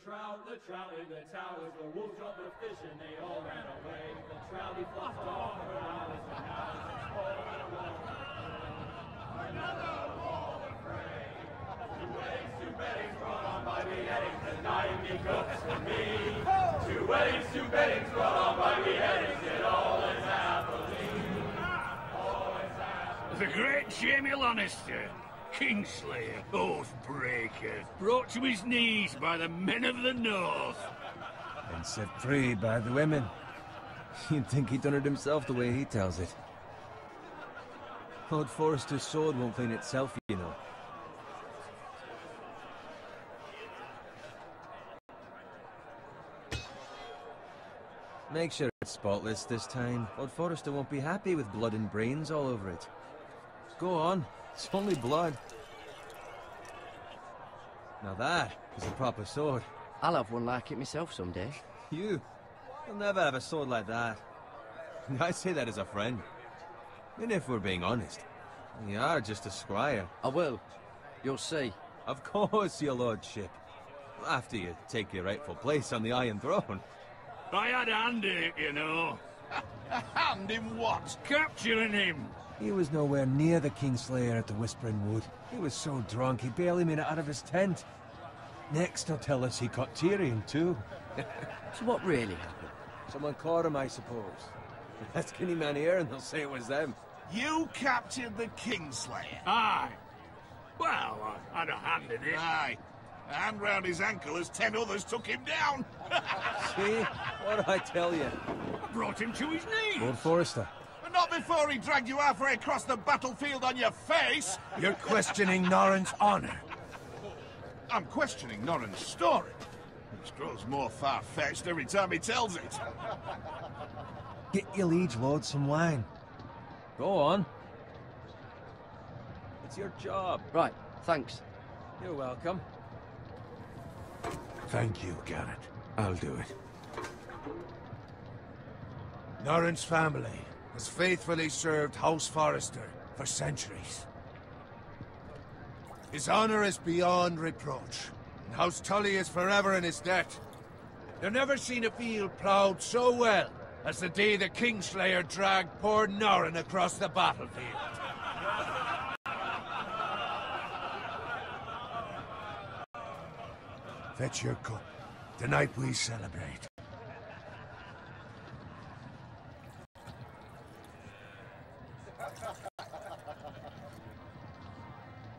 the trout in the towers, the wolves dropped the fish and they all ran away. The trout he flopped off for hours and hours. Another wall of fray. Two weddings brought on by beheadings, and Naomi cooks for me. Two weddings brought on by beheadings, and all is happily. All is happily. The great Jamie Lannister, Kingslayer, Oathbreaker, brought to his knees by the men of the North. And set free by the women. You'd think he'd done it himself the way he tells it. Lord Forrester's sword won't clean itself, you know. Make sure it's spotless this time. Lord Forrester won't be happy with blood and brains all over it. Go on. It's only blood. Now that is a proper sword. I'll have one like it myself someday. You? You'll never have a sword like that. I say that as a friend. And if we're being honest, you are just a squire. I will. You'll see. Of course, your lordship. After you take your rightful place on the Iron Throne. I had a hand in it, you know. A hand in what? Capturing him. He was nowhere near the Kingslayer at the Whispering Wood. He was so drunk he barely made it out of his tent. Next he'll tell us he caught Tyrion too. So what really happened? Someone caught him, I suppose. Ask any man here and they'll say it was them. You captured the Kingslayer? Aye. Well, I had a hand in it. Aye. A hand round his ankle as 10 others took him down. See? What did I tell you? I brought him to his knees. Lord Forrester. But not before he dragged you halfway across the battlefield on your face. You're questioning Norrin's honor. I'm questioning Norrin's story, which grows more far-fetched every time he tells it. Get your liege lord some wine. Go on. It's your job. Right, thanks. You're welcome. Thank you, Garrett. I'll do it. Norrin's family has faithfully served House Forrester for centuries. His honor is beyond reproach, and House Tully is forever in his debt. They've never seen a field ploughed so well as the day the Kingslayer dragged poor Norrin across the battlefield. Fetch your cup. Tonight we celebrate.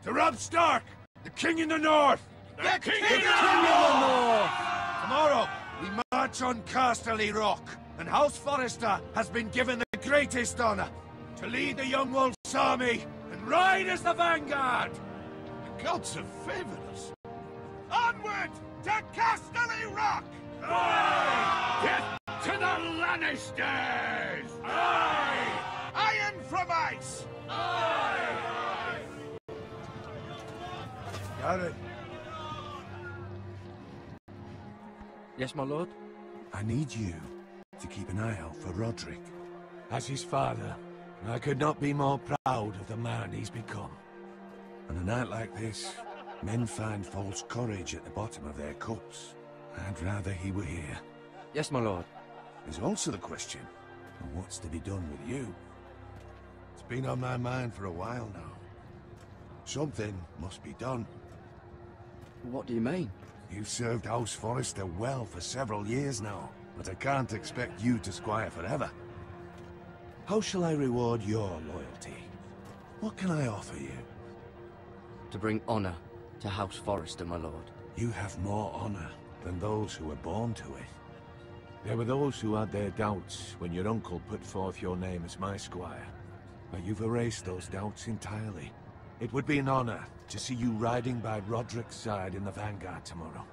To Robb Stark, the King in the North! The King in the North! Tomorrow, we march on Casterly Rock, and House Forrester has been given the greatest honor to lead the Young Wolf's army and ride as the vanguard! The gods have favored us. Onward to Casterly Rock! Aye! Get to the Lannisters! Aye! Iron from ice! Aye! Garrett, Yes, my lord? I need you to keep an eye out for Roderick. As his father, I could not be more proud of the man he's become. On a night like this, men find false courage at the bottom of their cups. I'd rather he were here. Yes, my lord. There's also the question of what's to be done with you. It's been on my mind for a while now. Something must be done. What do you mean? You've served House Forrester well for several years now, but I can't expect you to squire forever. How shall I reward your loyalty? What can I offer you? To bring honor to House Forrester, my lord. You have more honor than those who were born to it. There were those who had their doubts when your uncle put forth your name as my squire. But you've erased those doubts entirely. It would be an honor to see you riding by Roderick's side in the vanguard tomorrow.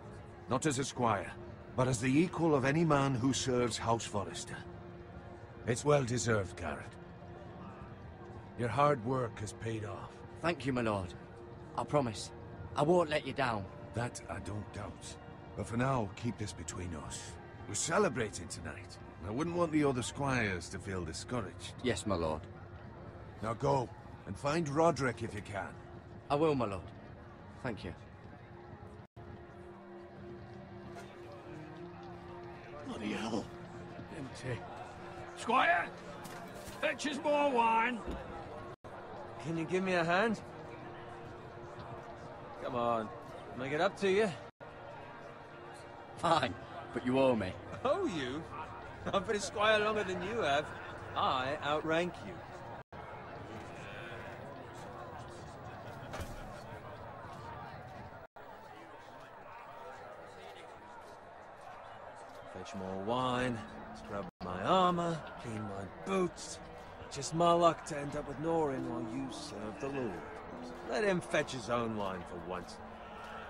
Not as a squire, but as the equal of any man who serves House Forrester. It's well deserved, Garrett. Your hard work has paid off. Thank you, my lord. I promise. I won't let you down. That I don't doubt. But for now, keep this between us. We're celebrating tonight. I wouldn't want the other squires to feel discouraged. Yes, my lord. Now go, and find Roderick if you can. I will, my lord. Thank you. plenty. Squire, fetch us more wine. Can you give me a hand? Come on. Make it up to you. Fine, but you owe me. Oh, you? I've been a squire longer than you have. I outrank you. Fetch more wine, scrub my armor, clean my boots. Just my luck to end up with Norin while you serve the Lord. Let him fetch his own wine for once.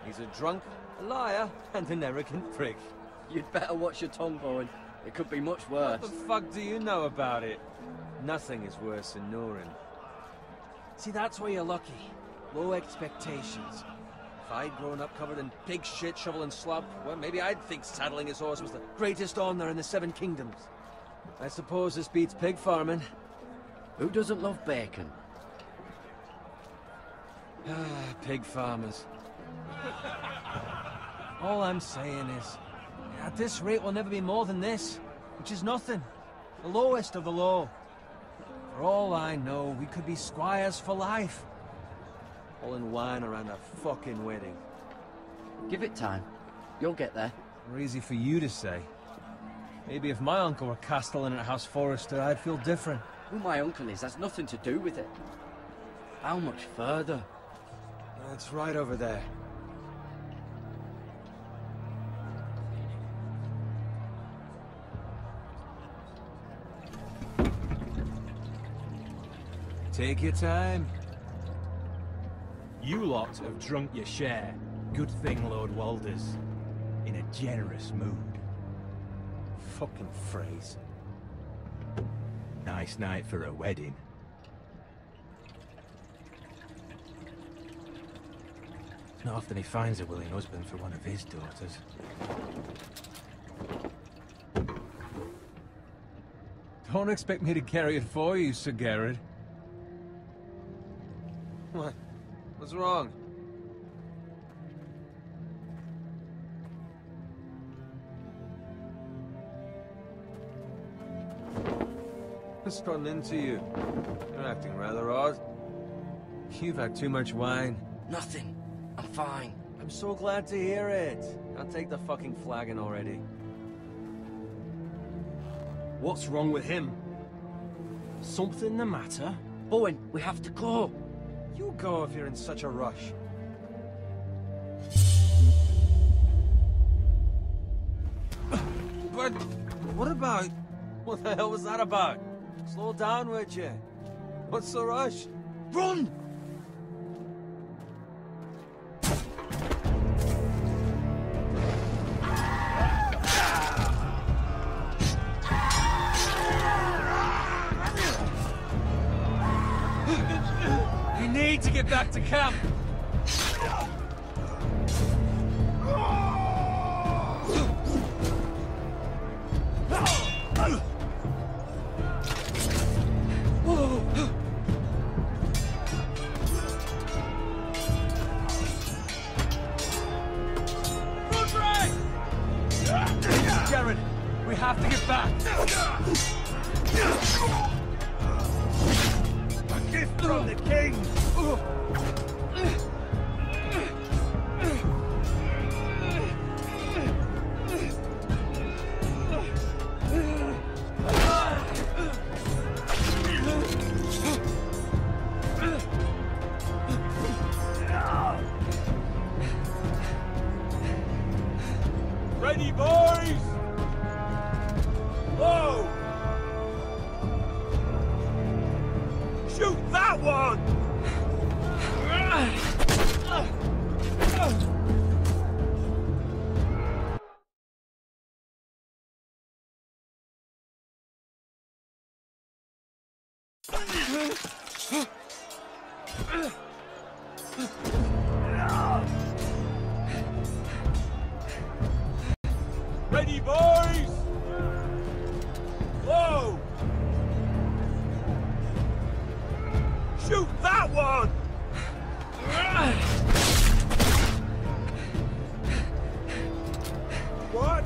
He's a drunk, a liar, and an arrogant prick. You'd better watch your tongue, Bowen. It could be much worse. What the fuck do you know about it? Nothing is worse than Norin. See, that's where you're lucky. Low expectations. If I'd grown up covered in pig shit, shovel and slop, well, maybe I'd think saddling his horse was the greatest honor in the Seven Kingdoms. I suppose this beats pig farming. Who doesn't love bacon? Pig farmers. All I'm saying is, at this rate we'll never be more than this, which is nothing. The lowest of the low. For all I know, we could be squires for life. Pulling wine around a fucking wedding. Give it time. You'll get there. More easy for you to say. Maybe if my uncle were castellan at House Forrester, I'd feel different. Who my uncle is has nothing to do with it. How much further? It's right over there. Take your time. You lot have drunk your share. Good thing Lord Walder's in a generous mood. Fucking phrase. Nice night for a wedding. Not often he finds a willing husband for one of his daughters. Don't expect me to carry it for you, Sir Garrett. What? What's wrong? What's gotten into you? You're acting rather odd. You've had too much wine. Nothing. I'm fine. I'm so glad to hear it. Now take the fucking flagon already. What's wrong with him? Something the matter? Bowen, we have to go. You go if you're in such a rush. But what about... What the hell was that about? Slow down, would you? What's the rush? Run! You need to get back to camp. Jared, we have to get back. A gift from the king. Ready, boys! Whoa! Shoot that one! Ready, boys! Whoa! Shoot that one! What?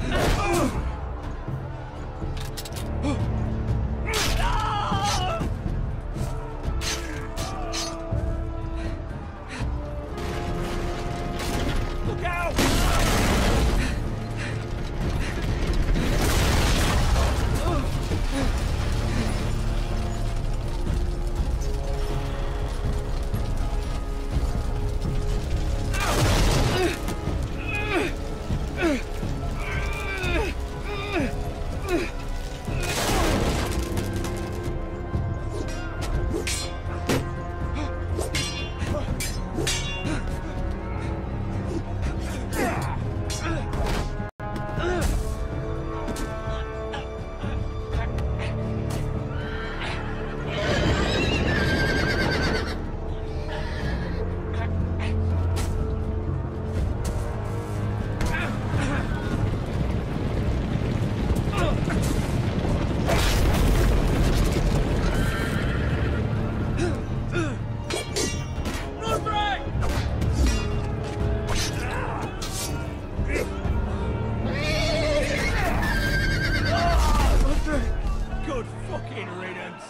Good fucking riddance.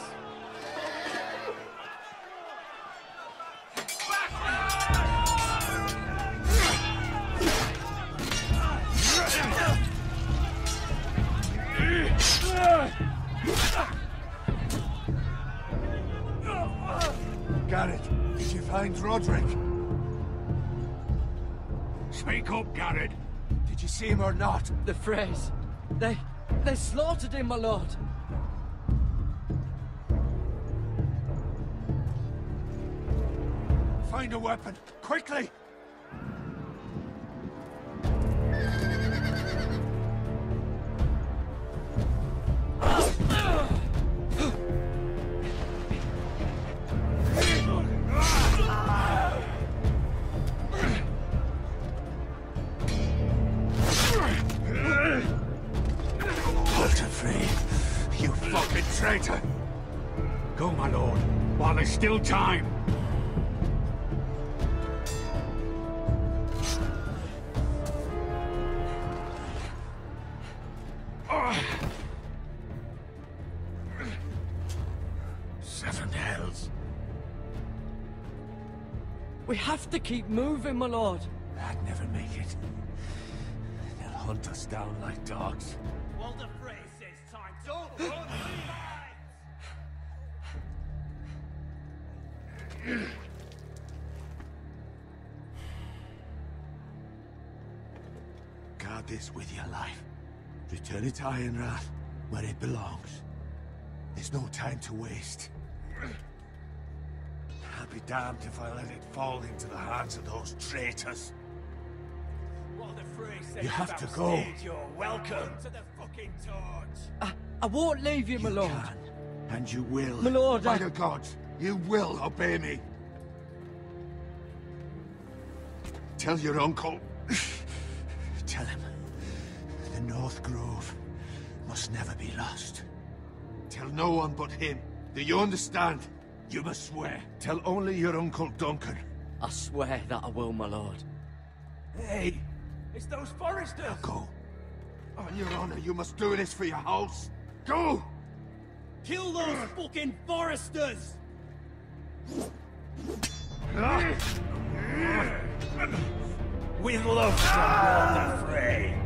Garrett, did you find Roderick? Speak up, Garrett. Did you see him or not? The Freys. They slaughtered him, my lord. Find a weapon, quickly! You fucking traitor! Go, my lord, while there's still time. Seven hells. We have to keep moving, my lord. I'd never make it. They'll hunt us down like dogs. Walder Frey says time. Don't run, Guard this with your life. Return it to Ironrath, where it belongs. There's no time to waste. I'll be damned if I let it fall into the hands of those traitors. Walder Frey says You have to go. You're welcome to the fucking torch. I won't leave you, my You lord. can, and you will. My lord, By the gods, you will obey me. Tell your uncle. Tell him. The North Grove must never be lost. Tell no one but him. Do you understand? You must swear. Tell only your Uncle Duncan. I swear that I will, my lord. Hey, It's those foresters. now go. On your honor, you must do this for your house. Go! Kill those fucking foresters. With love from Walder Frey.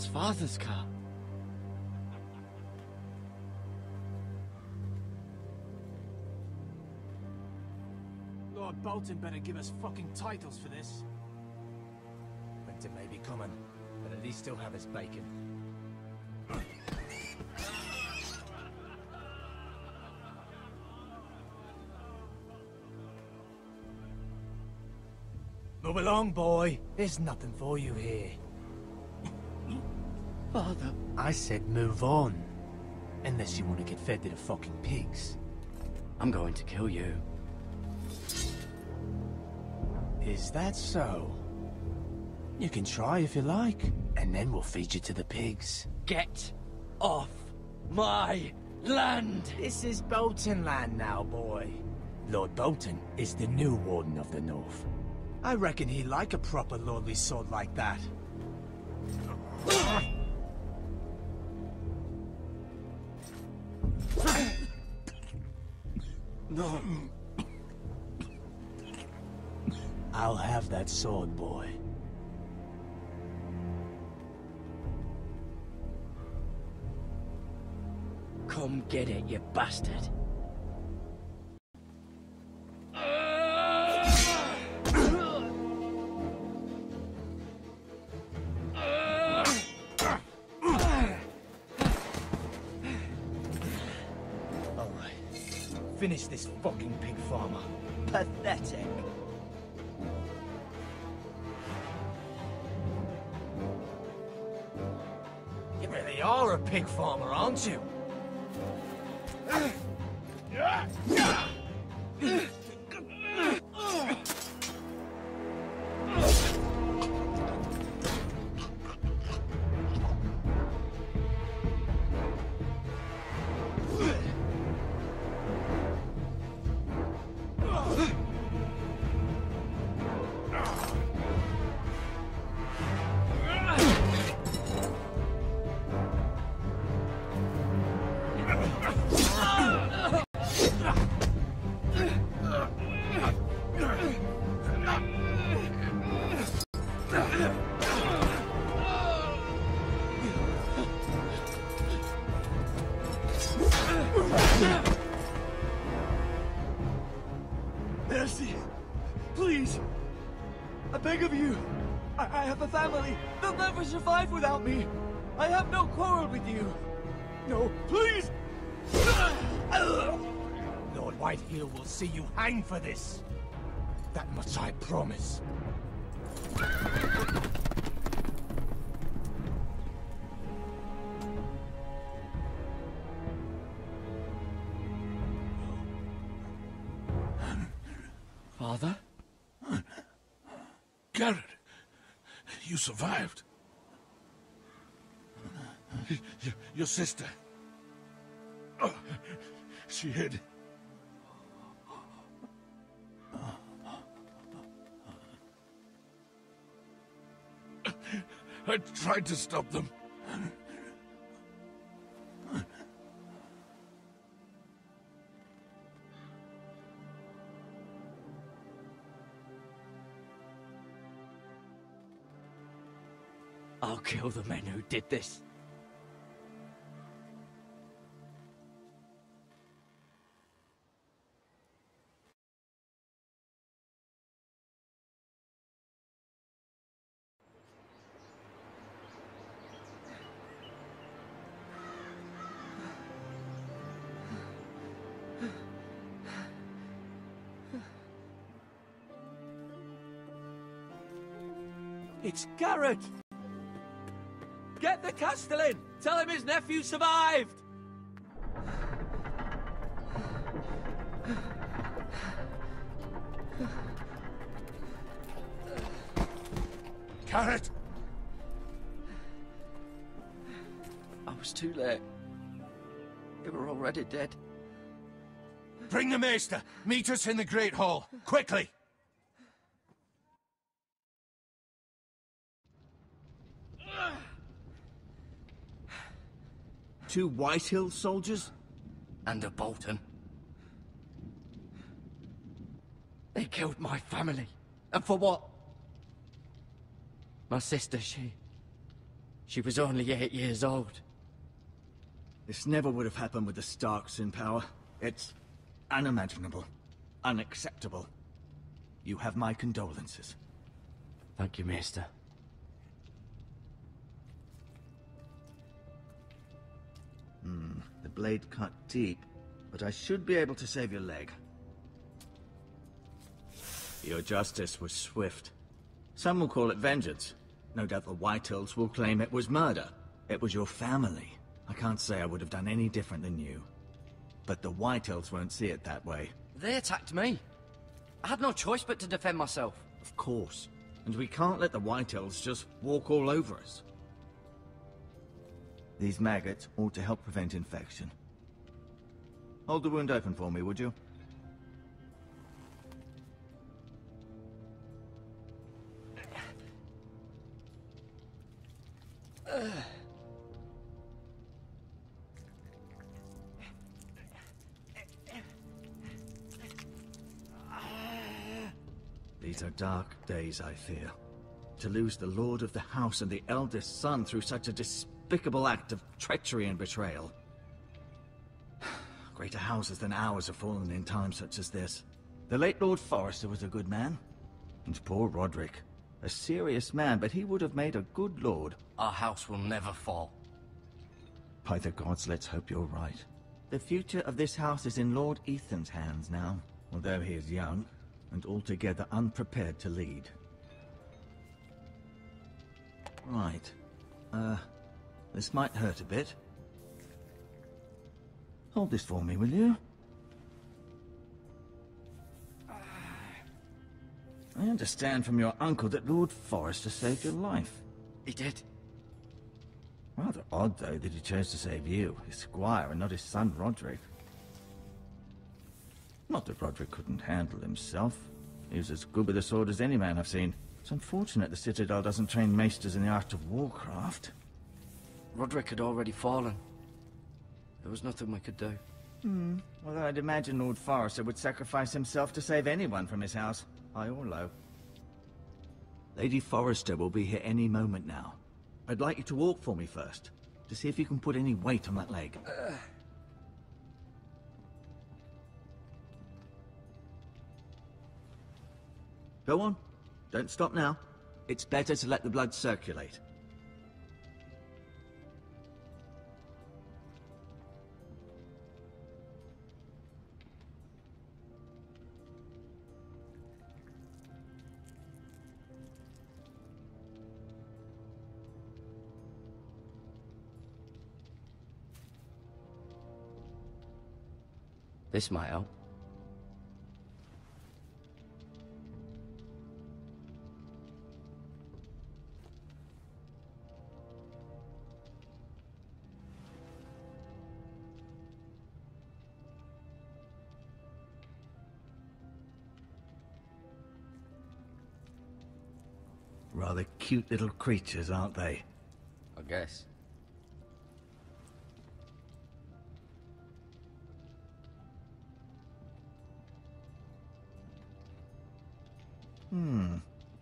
That's Father's car. Lord Bolton better give us fucking titles for this. Winter may be coming, but at least he'll have his bacon. Move along, boy. There's nothing for you here. Father. I said move on. Unless you want to get fed to the fucking pigs. I'm going to kill you. Is that so? You can try if you like, and then we'll feed you to the pigs. Get off my land! This is Bolton land now, boy. Lord Bolton is the new Warden of the North. I reckon he'd like a proper lordly sword like that. No. I'll have that sword, boy. Come get it, you bastard. Alright. Finish this fucking pig farmer. Pathetic. You really are a pig farmer, aren't you? Mercy! Please! I beg of you! I have a family! They'll never survive without me! I have no quarrel with you! No, please! Lord Whitehill will see you hang for this! That much I promise. Father? Garrett, you survived. Your sister. Oh, she hid. I tried to stop them. I'll kill the men who did this. It's Garrett! Get the Castellan! Tell him his nephew survived! Garrett! I was too late. They were already dead. Bring the Maester! Meet us in the Great Hall! Quickly! Two Whitehill soldiers? And a Bolton. They killed my family. And for what? My sister, she She was only 8 years old. This never would have happened with the Starks in power. It's unimaginable. Unacceptable. You have my condolences. Thank you, Maester. The blade cut deep, but I should be able to save your leg. Your justice was swift. Some will call it vengeance. No doubt the Whitehills will claim it was murder. It was your family. I can't say I would have done any different than you. But the Whitehills won't see it that way. They attacked me. I had no choice but to defend myself. Of course. And we can't let the Whitehills just walk all over us. These maggots ought to help prevent infection. Hold the wound open for me, would you? These are dark days, I fear. To lose the lord of the house and the eldest son through such a despicable act of treachery and betrayal. Greater houses than ours have fallen in times such as this. The late Lord Forrester was a good man. And poor Roderick. A serious man, but he would have made a good lord. Our house will never fall. By the gods, let's hope you're right. The future of this house is in Lord Ethan's hands now, although he is young and altogether unprepared to lead. Right. This might hurt a bit. Hold this for me, will you? I understand from your uncle that Lord Forrester saved your life. He did. Rather odd, though, that he chose to save you, his squire, and not his son Roderick. Not that Roderick couldn't handle himself. He was as good with a sword as any man I've seen. It's unfortunate the Citadel doesn't train maesters in the art of warcraft. Roderick had already fallen. There was nothing we could do. Although I'd imagine Lord Forrester would sacrifice himself to save anyone from his house, high or low. Lady Forrester will be here any moment now. I'd like you to walk for me first, to see if you can put any weight on that leg. Go on. Don't stop now. It's better to let the blood circulate. This might help. Rather cute little creatures, aren't they? I guess.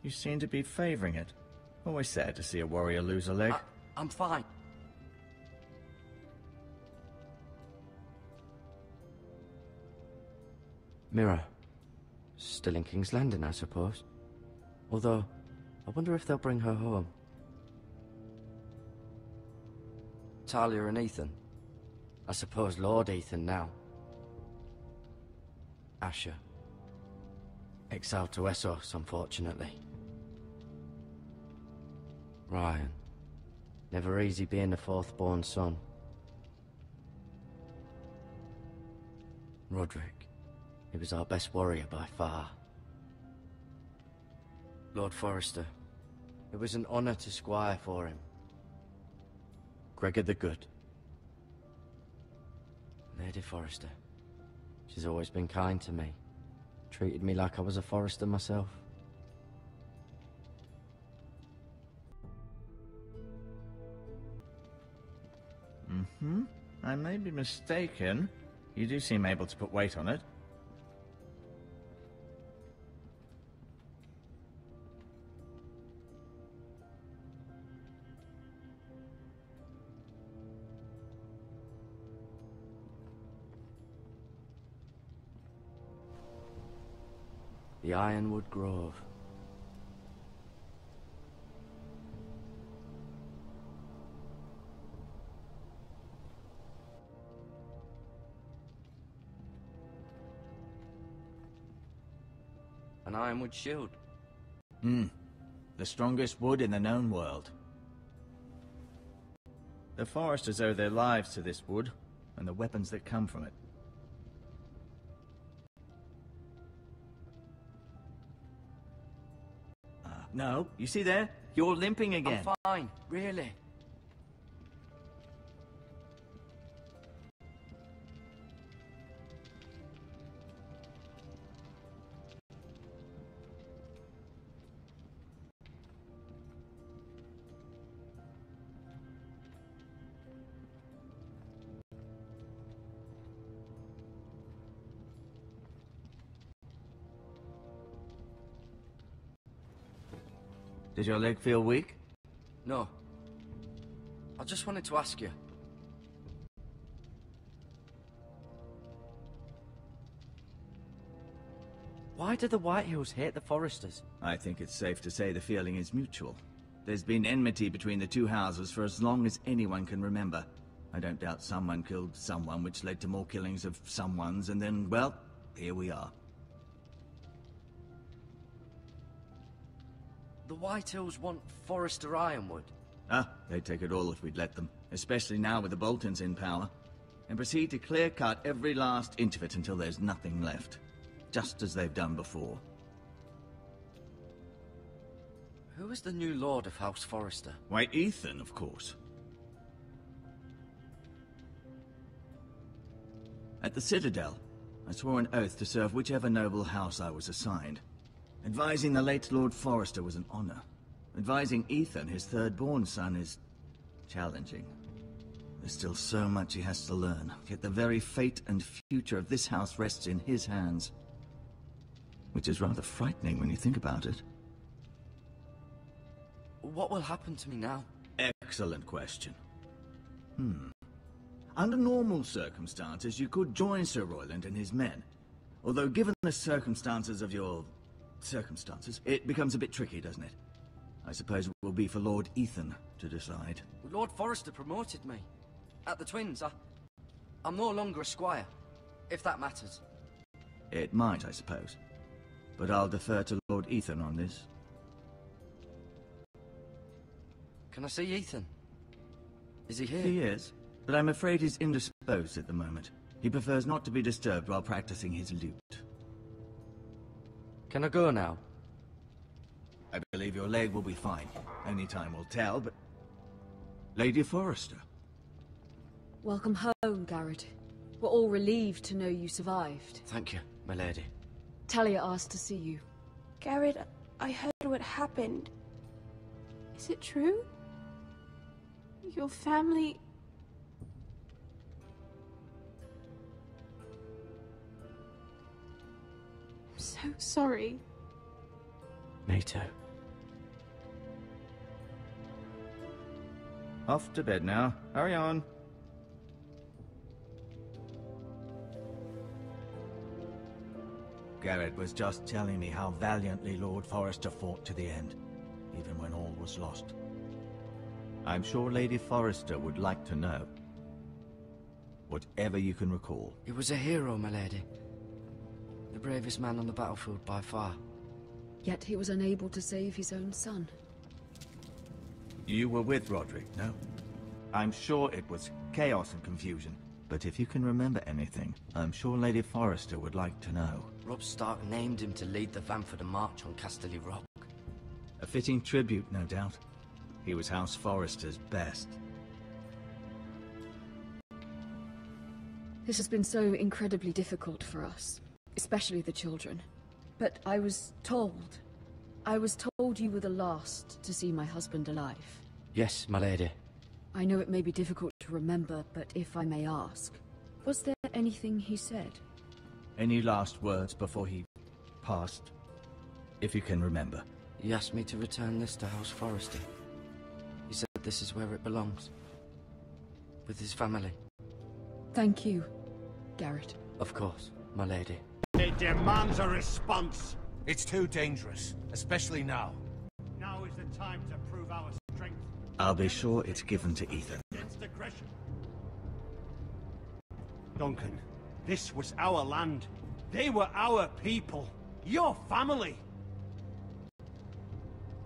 You seem to be favoring it. Always sad to see a warrior lose a leg. I'm fine. Mirror. Still in King's Landing, I suppose. Although, I wonder if they'll bring her home. Talia and Ethan. I suppose Lord Ethan now. Asher. Exiled to Essos, unfortunately. Ryan. Never easy being the fourth-born son. Roderick. He was our best warrior by far. Lord Forrester. It was an honor to squire for him. Gregor the Good. Lady Forrester. She's always been kind to me. Treated me like I was a Forrester myself. I may be mistaken. You do seem able to put weight on it. The Ironwood Grove. An ironwood shield. The strongest wood in the known world. The foresters owe their lives to this wood, and the weapons that come from it. No, you see there? You're limping again. I'm fine, really. Does your leg feel weak? No. I just wanted to ask you. Why do the Whitehills hate the Foresters? I think it's safe to say the feeling is mutual. There's been enmity between the two houses for as long as anyone can remember. I don't doubt someone killed someone, which led to more killings of someones, and then, well, here we are. The Whitehills want Forester Ironwood. They'd take it all if we'd let them, especially now with the Boltons in power, and proceed to clear-cut every last inch of it until there's nothing left, just as they've done before. Who is the new Lord of House Forester? Why, Ethan, of course. At the Citadel, I swore an oath to serve whichever noble house I was assigned. Advising the late Lord Forester was an honor. Advising Ethan, his third-born son, is challenging. There's still so much he has to learn, yet the very fate and future of this house rests in his hands. Which is rather frightening when you think about it. What will happen to me now? Excellent question. Under normal circumstances, you could join Sir Royland and his men. Although given the circumstances of your circumstances, it becomes a bit tricky, doesn't it? I suppose it will be for Lord Ethan to decide. Lord Forester promoted me. At the Twins, I'm no longer a squire, if that matters. It might, I suppose. But I'll defer to Lord Ethan on this. Can I see Ethan? Is he here? He is, but I'm afraid he's indisposed at the moment. He prefers not to be disturbed while practicing his lute. Can I go now? I believe your leg will be fine. Only time will tell, but... Lady Forester. Welcome home, Garrett. We're all relieved to know you survived. Thank you, my lady. Talia asked to see you. Garrett, I heard what happened. Is it true? Your family... I'm so sorry. Me too. Off to bed now. Hurry on. Garrett was just telling me how valiantly Lord Forester fought to the end, even when all was lost. I'm sure Lady Forester would like to know. Whatever you can recall. He was a hero, my lady. The bravest man on the battlefield by far. Yet he was unable to save his own son. You were with Roderick, no? I'm sure it was chaos and confusion. But if you can remember anything, I'm sure Lady Forester would like to know. Robb Stark named him to lead the van for the march on Casterly Rock. A fitting tribute, no doubt. He was House Forester's best. This has been so incredibly difficult for us, especially the children. But I was told you were the last to see my husband alive. Yes, my lady. I know it may be difficult to remember, but if I may ask, was there anything he said? Any last words before he passed? If you can remember. He asked me to return this to House Forester. He said this is where it belongs. With his family. Thank you, Garrett. Of course, my lady. It demands a response. It's too dangerous, especially now. Now is the time to prove our strength. I'll be sure it's given to Ethan. Against aggression. Duncan, this was our land. They were our people. Your family.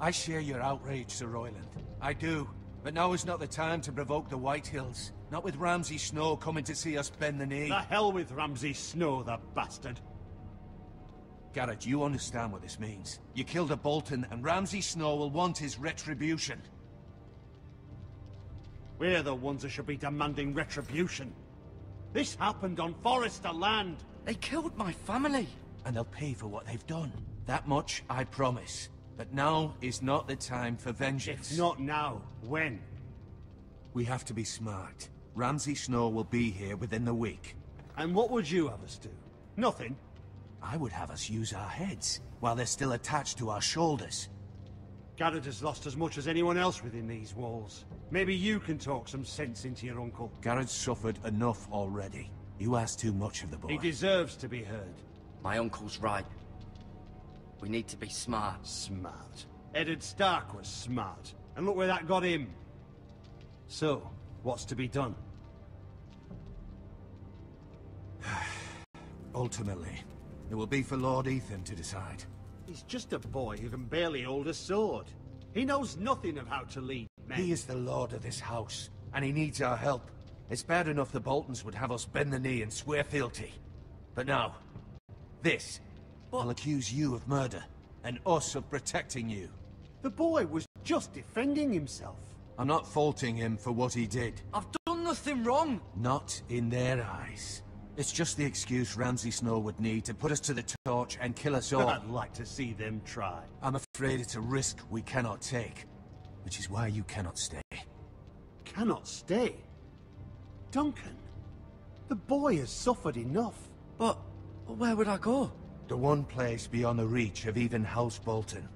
I share your outrage, Sir Royland. I do. But now is not the time to provoke the Whitehills. Not with Ramsay Snow coming to see us bend the knee. The hell with Ramsay Snow, the bastard. Garrett, you understand what this means. You killed a Bolton, and Ramsay Snow will want his retribution. We're the ones that should be demanding retribution. This happened on Forester land. They killed my family. And they'll pay for what they've done. That much, I promise. But now is not the time for vengeance. If not now, when? We have to be smart. Ramsay Snow will be here within the week. And what would you have us do? Nothing? I would have us use our heads, while they're still attached to our shoulders. Garrett has lost as much as anyone else within these walls. Maybe you can talk some sense into your uncle. Garrett's suffered enough already. You ask too much of the boy. He deserves to be heard. My uncle's right. We need to be smart. Smart. Eddard Stark was smart. And look where that got him. So, what's to be done? Ultimately, it will be for Lord Ethan to decide. He's just a boy who can barely hold a sword. He knows nothing of how to lead men. He is the lord of this house, and he needs our help. It's bad enough the Boltons would have us bend the knee and swear fealty. But now, this will accuse you of murder, and us of protecting you. The boy was just defending himself. I'm not faulting him for what he did. I've done nothing wrong. Not in their eyes. It's just the excuse Ramsay Snow would need to put us to the torch and kill us all. I'd like to see them try. I'm afraid it's a risk we cannot take, which is why you cannot stay. Cannot stay? Duncan, the boy has suffered enough. But where would I go? The one place beyond the reach of even House Bolton.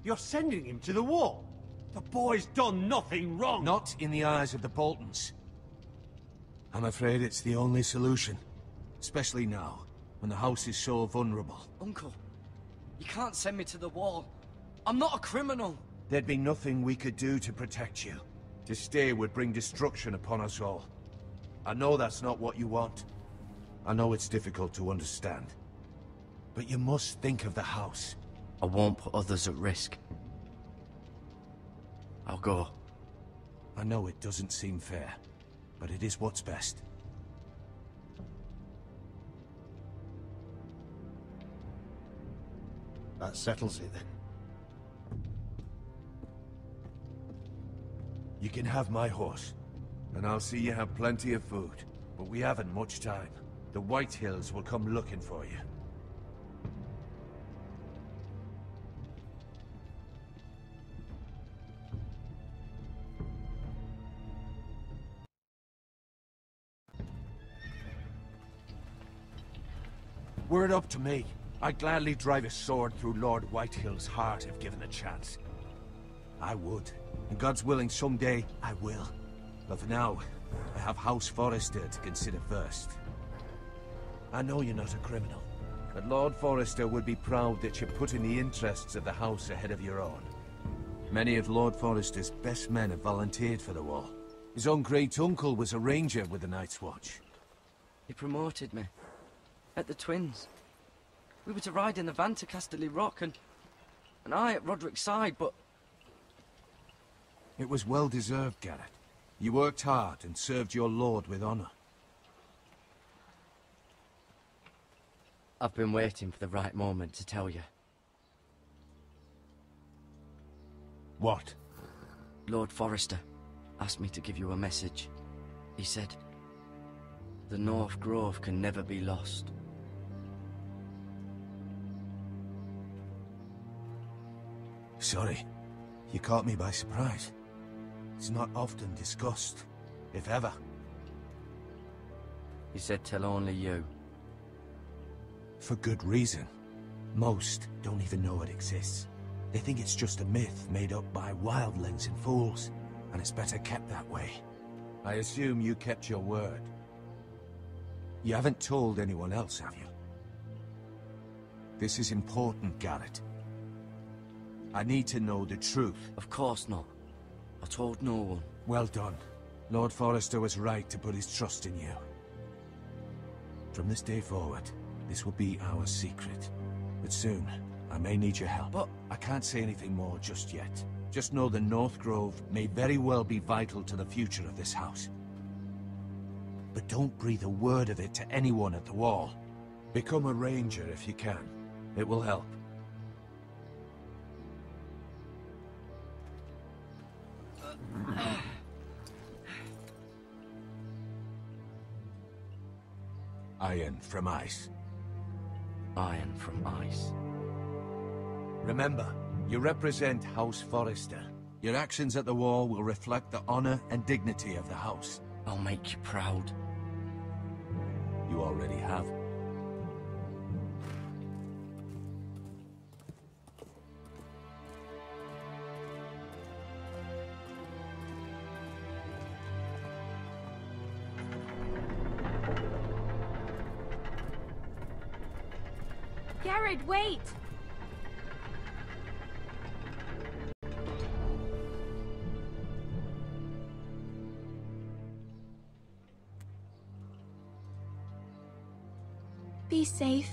You're sending him to the wall? The boy's done nothing wrong! Not in the eyes of the Boltons. I'm afraid it's the only solution. Especially now, when the house is so vulnerable. Uncle, you can't send me to the wall. I'm not a criminal. There'd be nothing we could do to protect you. To stay would bring destruction upon us all. I know that's not what you want. I know it's difficult to understand. But you must think of the house. I won't put others at risk. I'll go. I know it doesn't seem fair, but it is what's best. That settles it then. You can have my horse, and I'll see you have plenty of food. But we haven't much time. The Whitehills will come looking for you. Were it up to me, I'd gladly drive a sword through Lord Whitehill's heart if given the chance. I would. And God's willing, someday I will. But for now, I have House Forrester to consider first. I know you're not a criminal, but Lord Forrester would be proud that you're putting the interests of the house ahead of your own. Many of Lord Forrester's best men have volunteered for the war. His own great-uncle was a ranger with the Night's Watch. He promoted me. At the Twins. We were to ride in the van to Casterly Rock, and I at Roderick's side, but... It was well-deserved, Garrett. You worked hard and served your lord with honor. I've been waiting for the right moment to tell you. What? Lord Forrester asked me to give you a message. He said, the North Grove can never be lost. Sorry. You caught me by surprise. It's not often discussed, if ever. He said tell only you. For good reason. Most don't even know it exists. They think it's just a myth made up by wildlings and fools, and it's better kept that way. I assume you kept your word. You haven't told anyone else, have you? This is important, Garrett. I need to know the truth. Of course not. I told no one. Well done. Lord Forrester was right to put his trust in you. From this day forward, this will be our secret. But soon, I may need your help. But I can't say anything more just yet. Just know the North Grove may very well be vital to the future of this house. But don't breathe a word of it to anyone at the Wall. Become a ranger if you can. It will help. Iron from ice. Iron from ice. Remember, you represent House Forrester. Your actions at the Wall will reflect the honor and dignity of the house. I'll make you proud. You already have. Garrett, wait! Be safe.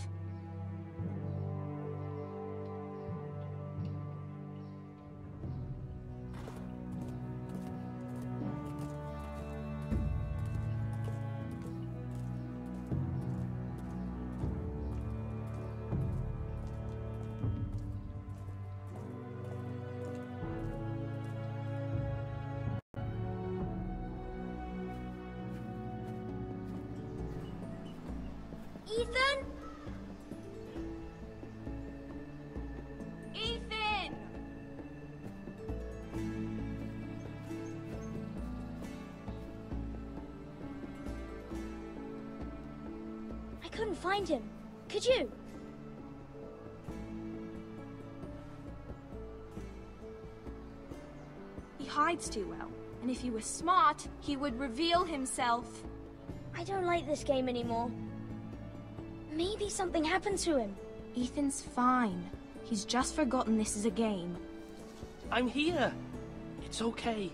Ethan? Ethan! I couldn't find him. Could you? He hides too well, and if he were smart, he would reveal himself. I don't like this game anymore. Maybe something happened to him. Ethan's fine. He's just forgotten this is a game. I'm here. It's okay.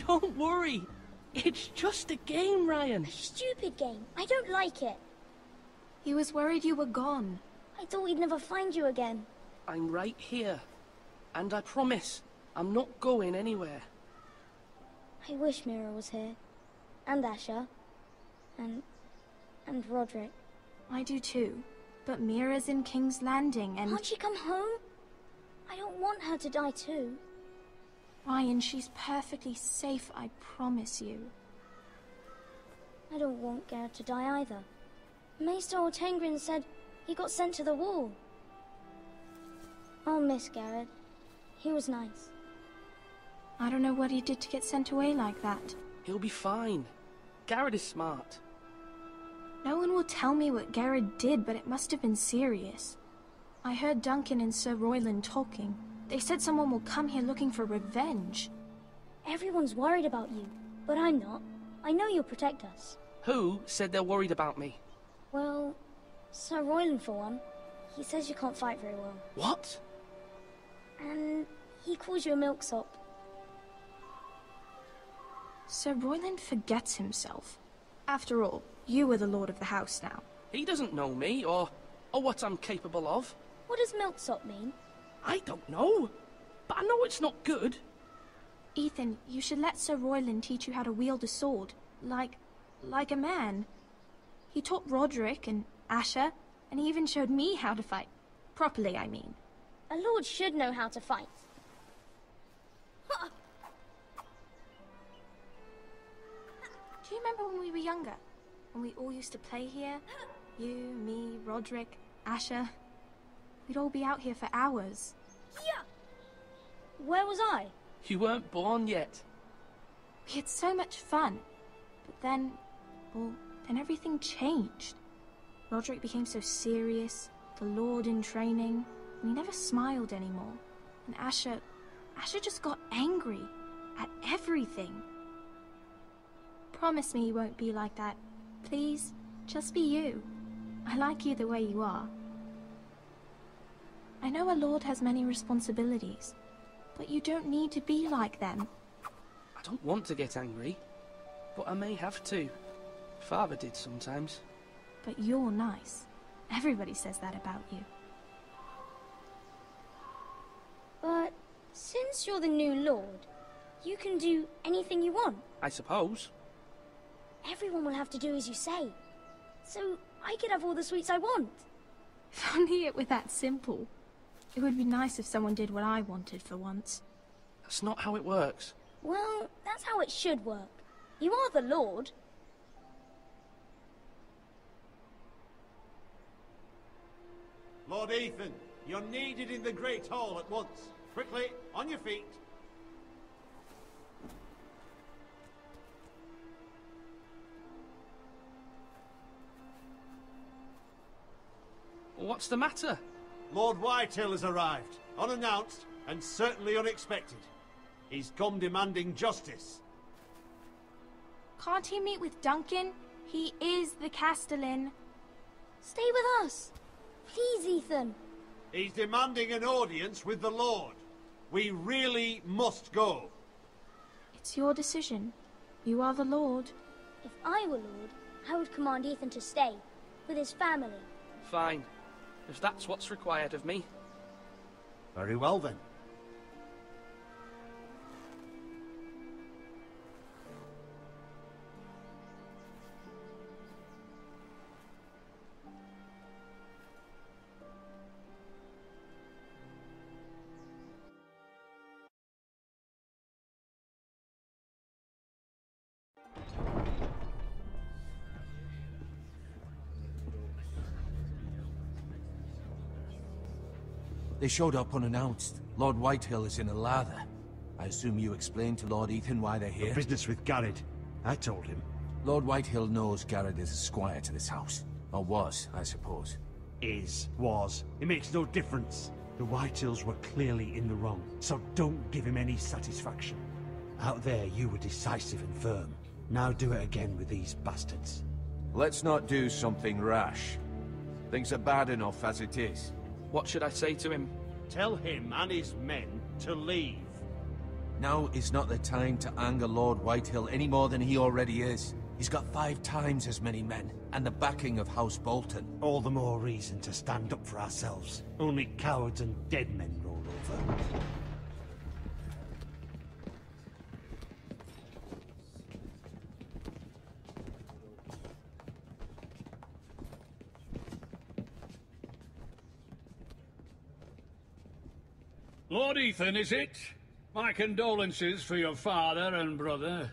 Don't worry. It's just a game, Ryan. A stupid game. I don't like it. He was worried you were gone. I thought we'd never find you again. I'm right here. And I promise, I'm not going anywhere. I wish Mira was here. And Asher. And Roderick. I do too. But Mira's in King's Landing and... Can't she come home? I don't want her to die too. Ryan, she's perfectly safe, I promise you. I don't want Garrett to die either. Maester Ortengrin said he got sent to the Wall. I'll miss Garrett. He was nice. I don't know what he did to get sent away like that. He'll be fine. Garrett is smart. No one will tell me what Garrett did, but it must have been serious. I heard Duncan and Sir Royland talking. They said someone will come here looking for revenge. Everyone's worried about you, but I'm not. I know you'll protect us. Who said they're worried about me? Well, Sir Royland for one. He says you can't fight very well. What? And he calls you a milksop. Sir Royland forgets himself. After all, you are the lord of the house now. He doesn't know me, or what I'm capable of. What does milksop mean? I don't know, but I know it's not good. Ethan, you should let Sir Royland teach you how to wield a sword, like a man. He taught Roderick and Asher, and he even showed me how to fight. Properly, I mean. A lord should know how to fight. Do you remember when we were younger? When we all used to play here? You, me, Roderick, Asher. We'd all be out here for hours. Yeah. Where was I? You weren't born yet. We had so much fun. But then, well, then everything changed. Roderick became so serious, the Lord in training, and he never smiled anymore. And Asher just got angry at everything. Promise me you won't be like that, please? Just be you. I like you the way you are. I know a lord has many responsibilities, but you don't need to be like them. I don't want to get angry, but I may have to. Father did sometimes. But you're nice. Everybody says that about you. But since you're the new lord, you can do anything you want. I suppose. Everyone will have to do as you say. So I could have all the sweets I want. If only it were that simple. It would be nice if someone did what I wanted for once. That's not how it works. Well, that's how it should work. You are the lord. Lord Ethan, you're needed in the Great Hall at once. Quickly, on your feet. What's the matter? Lord Whitehill has arrived, unannounced and certainly unexpected. He's come demanding justice. Can't he meet with Duncan? He is the Castellan. Stay with us. Please, Ethan. He's demanding an audience with the Lord. We really must go. It's your decision. You are the Lord. If I were lord, I would command Ethan to stay, with his family. Fine. If that's what's required of me. Very well then. They showed up unannounced. Lord Whitehill is in a lather. I assume you explained to Lord Ethan why they're here? The business with Garrett. I told him. Lord Whitehill knows Garrett is a squire to this house. Or was, I suppose. Was. It makes no difference. The Whitehills were clearly in the wrong, so don't give him any satisfaction. Out there, you were decisive and firm. Now do it again with these bastards. Let's not do something rash. Things are bad enough as it is. What should I say to him? Tell him and his men to leave. Now is not the time to anger Lord Whitehill any more than he already is. He's got 5 times as many men, and the backing of House Bolton. All the more reason to stand up for ourselves. Only cowards and dead men roll over. Lord Ethan, is it? My condolences for your father and brother.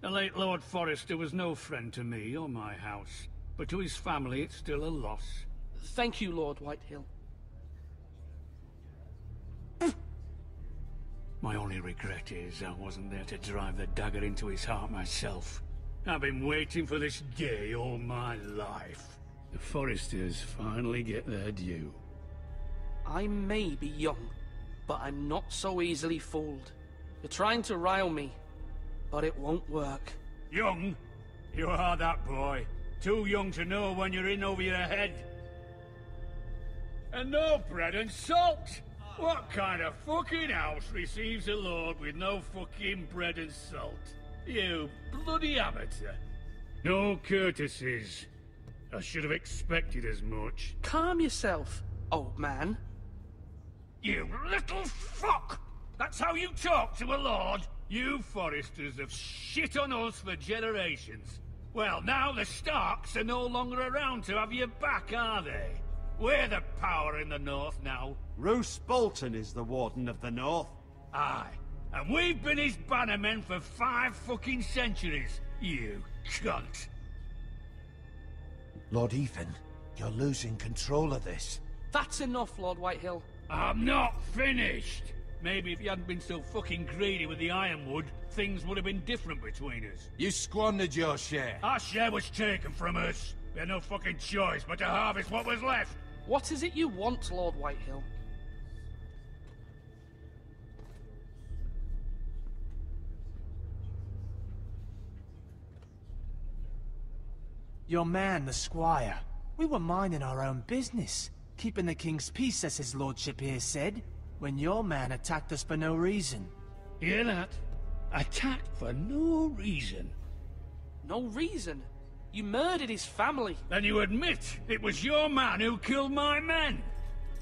The late Lord Forrester was no friend to me or my house, but to his family it's still a loss. Thank you, Lord Whitehill. My only regret is I wasn't there to drive the dagger into his heart myself. I've been waiting for this day all my life. The Forresters finally get their due. I may be young, but I'm not so easily fooled. You're trying to rile me, but it won't work. Young? You are that boy. Too young to know when you're in over your head. And no bread and salt! What kind of fucking house receives a lord with no fucking bread and salt? You bloody amateur. No courtesies. I should have expected as much. Calm yourself, old man. You little fuck! That's how you talk to a lord? You Forresters have shit on us for generations. Well, now the Starks are no longer around to have your back, are they? We're the power in the north now. Roose Bolton is the Warden of the North. Aye. And we've been his bannermen for 5 fucking centuries, you cunt. Lord Ethan, you're losing control of this. That's enough, Lord Whitehill. I'm not finished. Maybe if you hadn't been so fucking greedy with the ironwood, things would have been different between us. You squandered your share. Our share was taken from us. We had no fucking choice but to harvest what was left. What is it you want, Lord Whitehill? Your man, the squire. We were minding our own business, keeping the king's peace, as his lordship here said, when your man attacked us for no reason. Hear that? Attacked for no reason. No reason? You murdered his family. Then you admit it was your man who killed my men?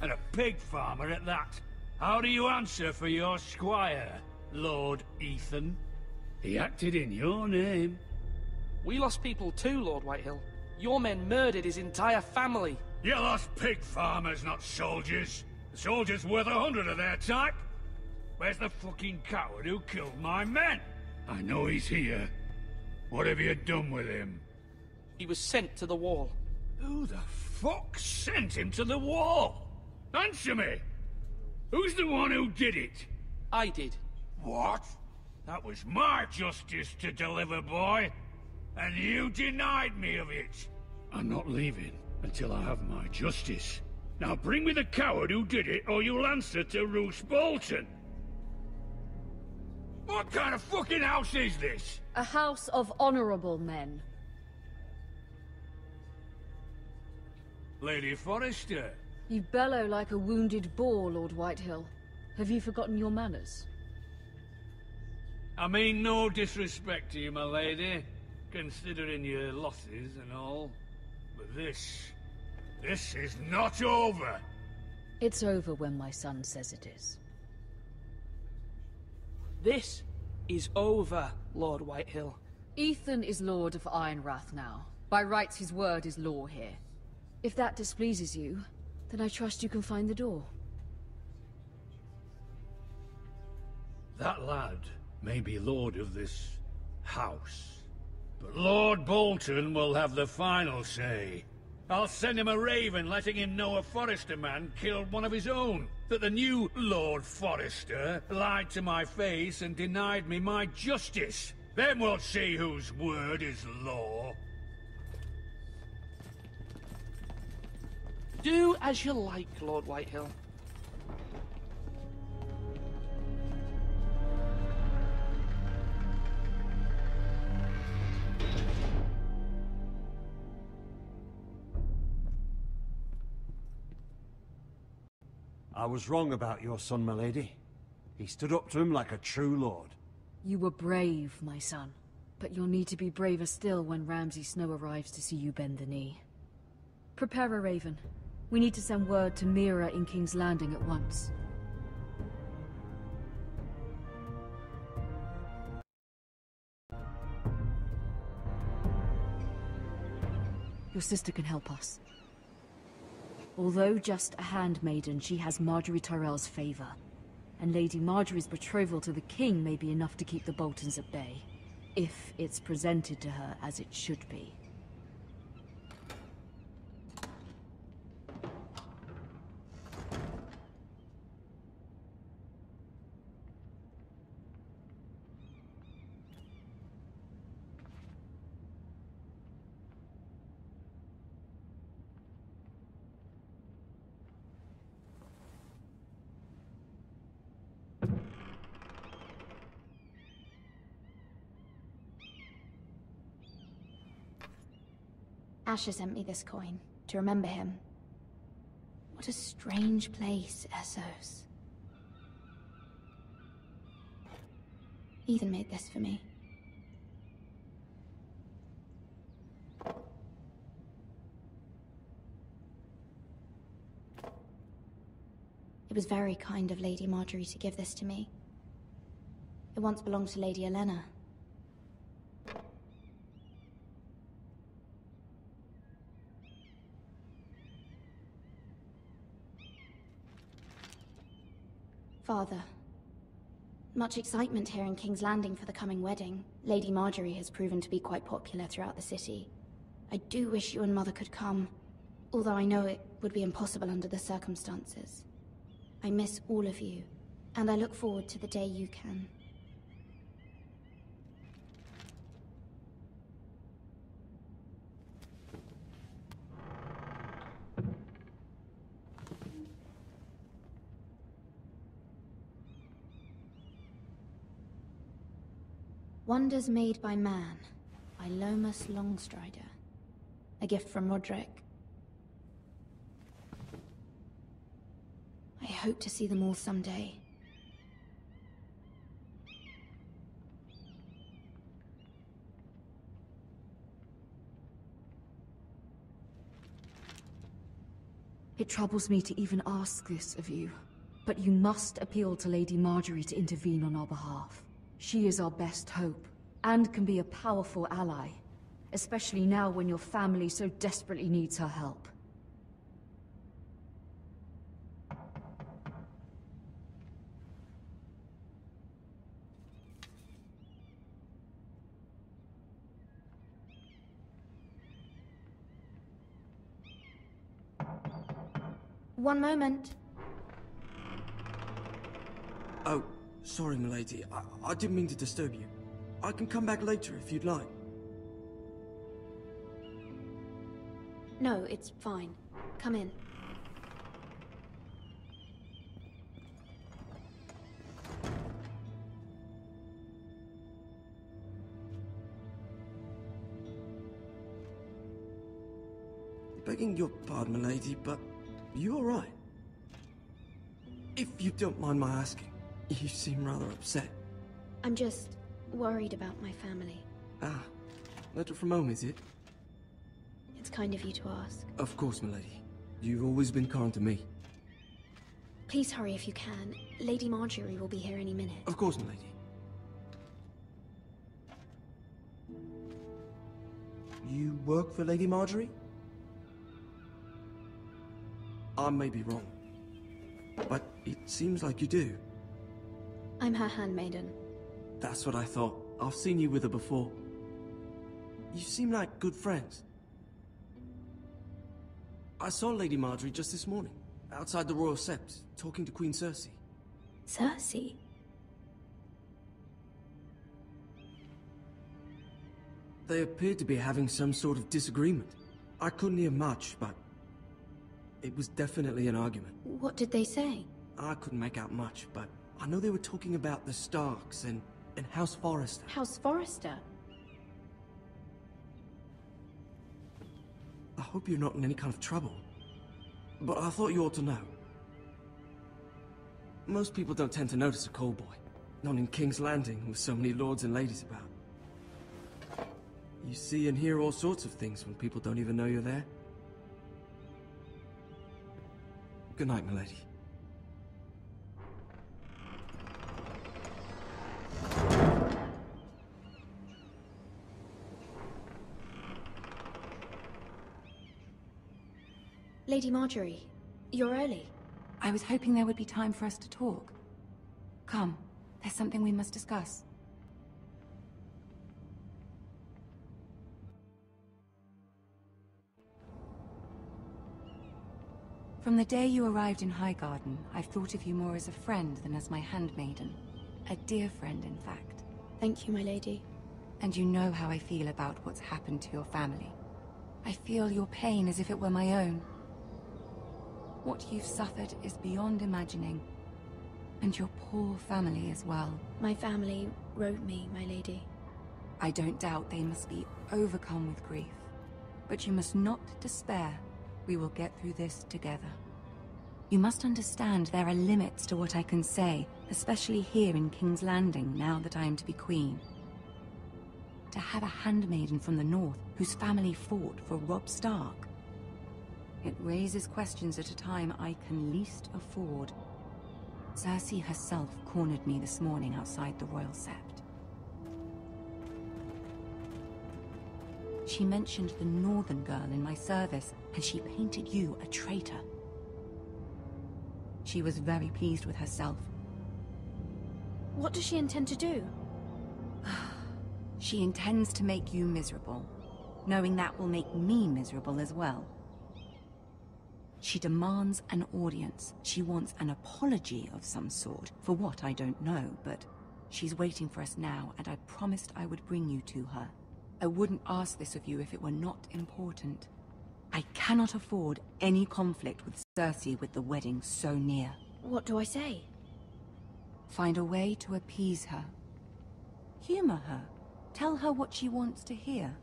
And a pig farmer at that. How do you answer for your squire, Lord Ethan? He acted in your name. We lost people too, Lord Whitehill. Your men murdered his entire family. You lost pig farmers, not soldiers. The soldiers worth 100 of their type. Where's the fucking coward who killed my men? I know he's here. What have you done with him? He was sent to the wall. Who the fuck sent him to the wall? Answer me! Who's the one who did it? I did. What? That was my justice to deliver, boy. And you denied me of it. I'm not leaving until I have my justice. Now bring me the coward who did it, or you'll answer to Roose Bolton. What kind of fucking house is this? A house of honorable men. Lady Forrester. You bellow like a wounded boar, Lord Whitehill. Have you forgotten your manners? I mean no disrespect to you, my lady, considering your losses and all. But this is not over. It's over when my son says it is. This is over, Lord Whitehill. Ethan is Lord of Ironrath now. By rights, his word is law here. If that displeases you, then I trust you can find the door. That lad may be lord of this house, but Lord Bolton will have the final say. I'll send him a raven letting him know a Forrester man killed one of his own. That the new Lord Forrester lied to my face and denied me my justice. Then we'll see whose word is law. Do as you like, Lord Whitehill. I was wrong about your son, my lady. He stood up to him like a true lord. You were brave, my son. But you'll need to be braver still when Ramsay Snow arrives to see you bend the knee. Prepare a raven. We need to send word to Mira in King's Landing at once. Your sister can help us. Although just a handmaiden, she has Marjorie Tyrell's favor. And Lady Marjorie's betrothal to the king may be enough to keep the Boltons at bay. If it's presented to her as it should be. Asher sent me this coin, to remember him. What a strange place, Essos. Ethan made this for me. It was very kind of Lady Marjorie to give this to me. It once belonged to Lady Elena. Father, much excitement here in King's Landing for the coming wedding. Lady Marjorie has proven to be quite popular throughout the city. I do wish you and Mother could come, although I know it would be impossible under the circumstances. I miss all of you, and I look forward to the day you can. Wonders Made by Man, by Lomas Longstrider. A gift from Roderick. I hope to see them all someday. It troubles me to even ask this of you, but you must appeal to Lady Marjorie to intervene on our behalf. She is our best hope, and can be a powerful ally, especially now when your family so desperately needs her help. One moment. Oh, sorry, milady. I didn't mean to disturb you. I can come back later if you'd like. No, it's fine. Come in. Begging your pardon, milady, but you all right? If you don't mind my asking, you seem rather upset. I'm just worried about my family. Ah, letter from home, is it? It's kind of you to ask. Of course, milady. You've always been kind to me. Please hurry if you can. Lady Marjorie will be here any minute. Of course, milady. You work for Lady Marjorie? I may be wrong, but it seems like you do. I'm her handmaiden. That's what I thought. I've seen you with her before. You seem like good friends. I saw Lady Marjorie just this morning, outside the Royal Sept, talking to Queen Cersei. Cersei? They appeared to be having some sort of disagreement. I couldn't hear much, but it was definitely an argument. What did they say? I couldn't make out much, but I know they were talking about the Starks and House Forrester. House Forrester? I hope you're not in any kind of trouble, but I thought you ought to know. Most people don't tend to notice a call boy, not in King's Landing with so many lords and ladies about. You see and hear all sorts of things when people don't even know you're there. Good night, milady. Lady Marjorie, you're early. I was hoping there would be time for us to talk. Come, there's something we must discuss. From the day you arrived in Highgarden, I've thought of you more as a friend than as my handmaiden. A dear friend, in fact. Thank you, my lady. And you know how I feel about what's happened to your family. I feel your pain as if it were my own. What you've suffered is beyond imagining. And your poor family as well. My family wrote me, my lady. I don't doubt they must be overcome with grief. But you must not despair. We will get through this together. You must understand there are limits to what I can say, especially here in King's Landing, now that I am to be queen. To have a handmaiden from the north, whose family fought for Robb Stark. It raises questions at a time I can least afford. Cersei herself cornered me this morning outside the Royal Sept. She mentioned the northern girl in my service, and she painted you a traitor. She was very pleased with herself. What does she intend to do? She intends to make you miserable, knowing that will make me miserable as well. She demands an audience. She wants an apology of some sort, for what I don't know, but she's waiting for us now, and I promised I would bring you to her. I wouldn't ask this of you if it were not important. I cannot afford any conflict with Cersei with the wedding so near. What do I say? Find a way to appease her. Humor her. Tell her what she wants to hear.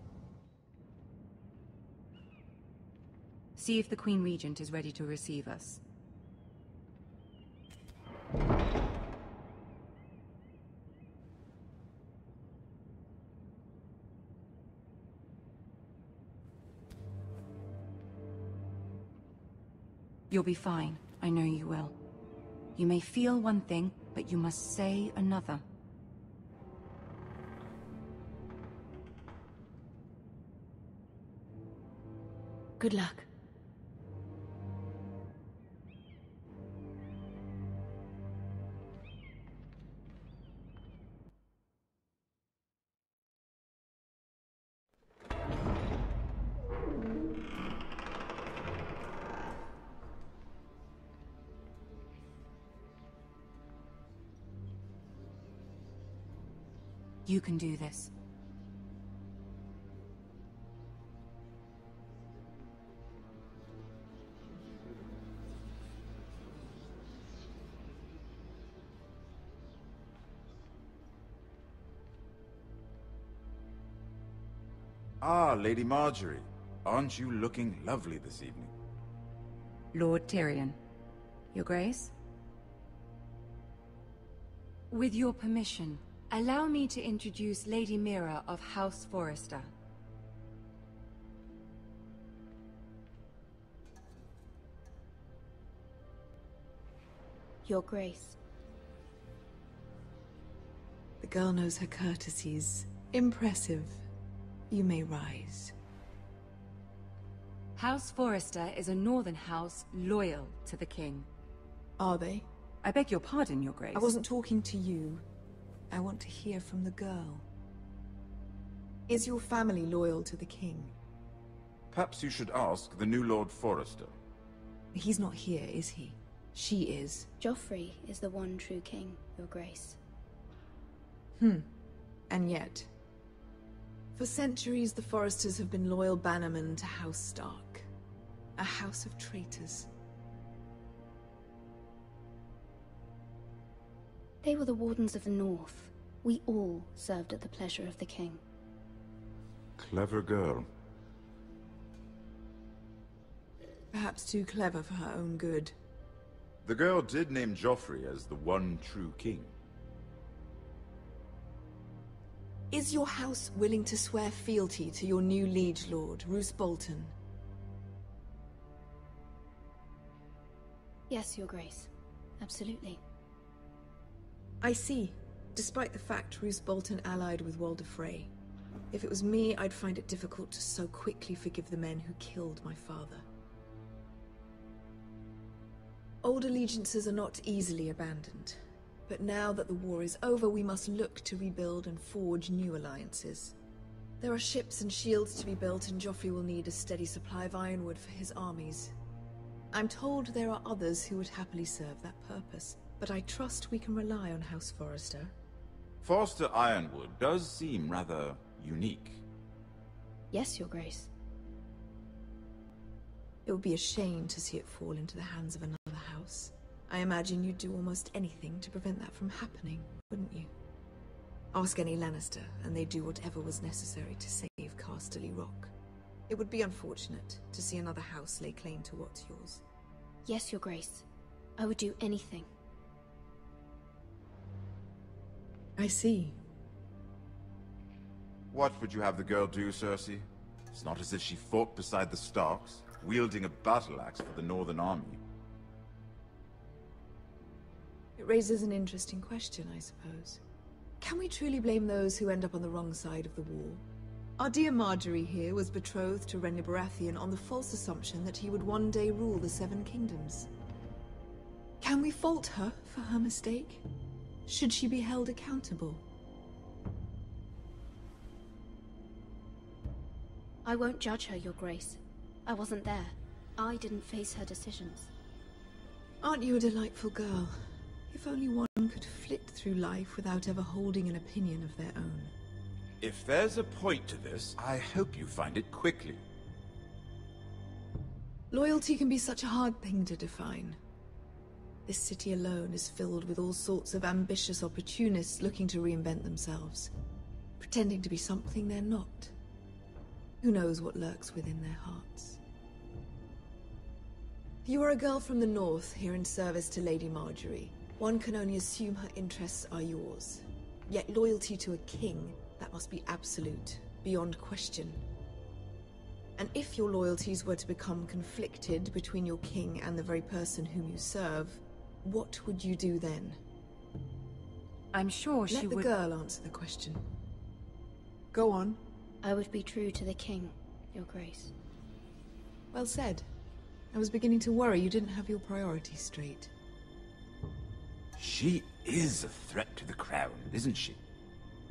See if the Queen Regent is ready to receive us. You'll be fine. I know you will. You may feel one thing, but you must say another. Good luck. You can do this. Ah, Lady Marjorie. Aren't you looking lovely this evening? Lord Tyrion. Your Grace? With your permission, allow me to introduce Lady Mira of House Forrester. Your Grace. The girl knows her courtesies. Impressive. You may rise. House Forrester is a northern house loyal to the king. Are they? I beg your pardon, Your Grace. I wasn't talking to you. I want to hear from the girl. Is your family loyal to the king? Perhaps you should ask the new Lord Forrester. He's not here, is he? She is. Joffrey is the one true king, Your Grace. And yet... For centuries, the Forresters have been loyal bannermen to House Stark. A house of traitors. They were the Wardens of the North. We all served at the pleasure of the king. Clever girl. Perhaps too clever for her own good. The girl did name Joffrey as the one true king. Is your house willing to swear fealty to your new liege lord, Roose Bolton? Yes, Your Grace. Absolutely. I see. Despite the fact Roose Bolton allied with Walder Frey. If it was me, I'd find it difficult to so quickly forgive the men who killed my father. Old allegiances are not easily abandoned. But now that the war is over, we must look to rebuild and forge new alliances. There are ships and shields to be built, and Joffrey will need a steady supply of ironwood for his armies. I'm told there are others who would happily serve that purpose, but I trust we can rely on House Forrester. Forrester Ironwood does seem rather unique. Yes, Your Grace. It would be a shame to see it fall into the hands of another house. I imagine you'd do almost anything to prevent that from happening, wouldn't you? Ask any Lannister, and they'd do whatever was necessary to save Casterly Rock. It would be unfortunate to see another house lay claim to what's yours. Yes, Your Grace. I would do anything. I see. What would you have the girl do, Cersei? It's not as if she fought beside the Starks, wielding a battle axe for the Northern Army. It raises an interesting question, I suppose. Can we truly blame those who end up on the wrong side of the war? Our dear Marjorie here was betrothed to Renly Baratheon on the false assumption that he would one day rule the Seven Kingdoms. Can we fault her for her mistake? Should she be held accountable? I won't judge her, Your Grace. I wasn't there. I didn't face her decisions. Aren't you a delightful girl? If only one could flit through life without ever holding an opinion of their own. If there's a point to this, I hope you find it quickly. Loyalty can be such a hard thing to define. This city alone is filled with all sorts of ambitious opportunists looking to reinvent themselves, pretending to be something they're not. Who knows what lurks within their hearts? You are a girl from the north, here in service to Lady Marjorie. One can only assume her interests are yours. Yet loyalty to a king, that must be absolute, beyond question. And if your loyalties were to become conflicted between your king and the very person whom you serve, what would you do then? I'm sure she would... Let the girl answer the question. Go on. I would be true to the king, Your Grace. Well said. I was beginning to worry you didn't have your priorities straight. She is a threat to the crown, isn't she?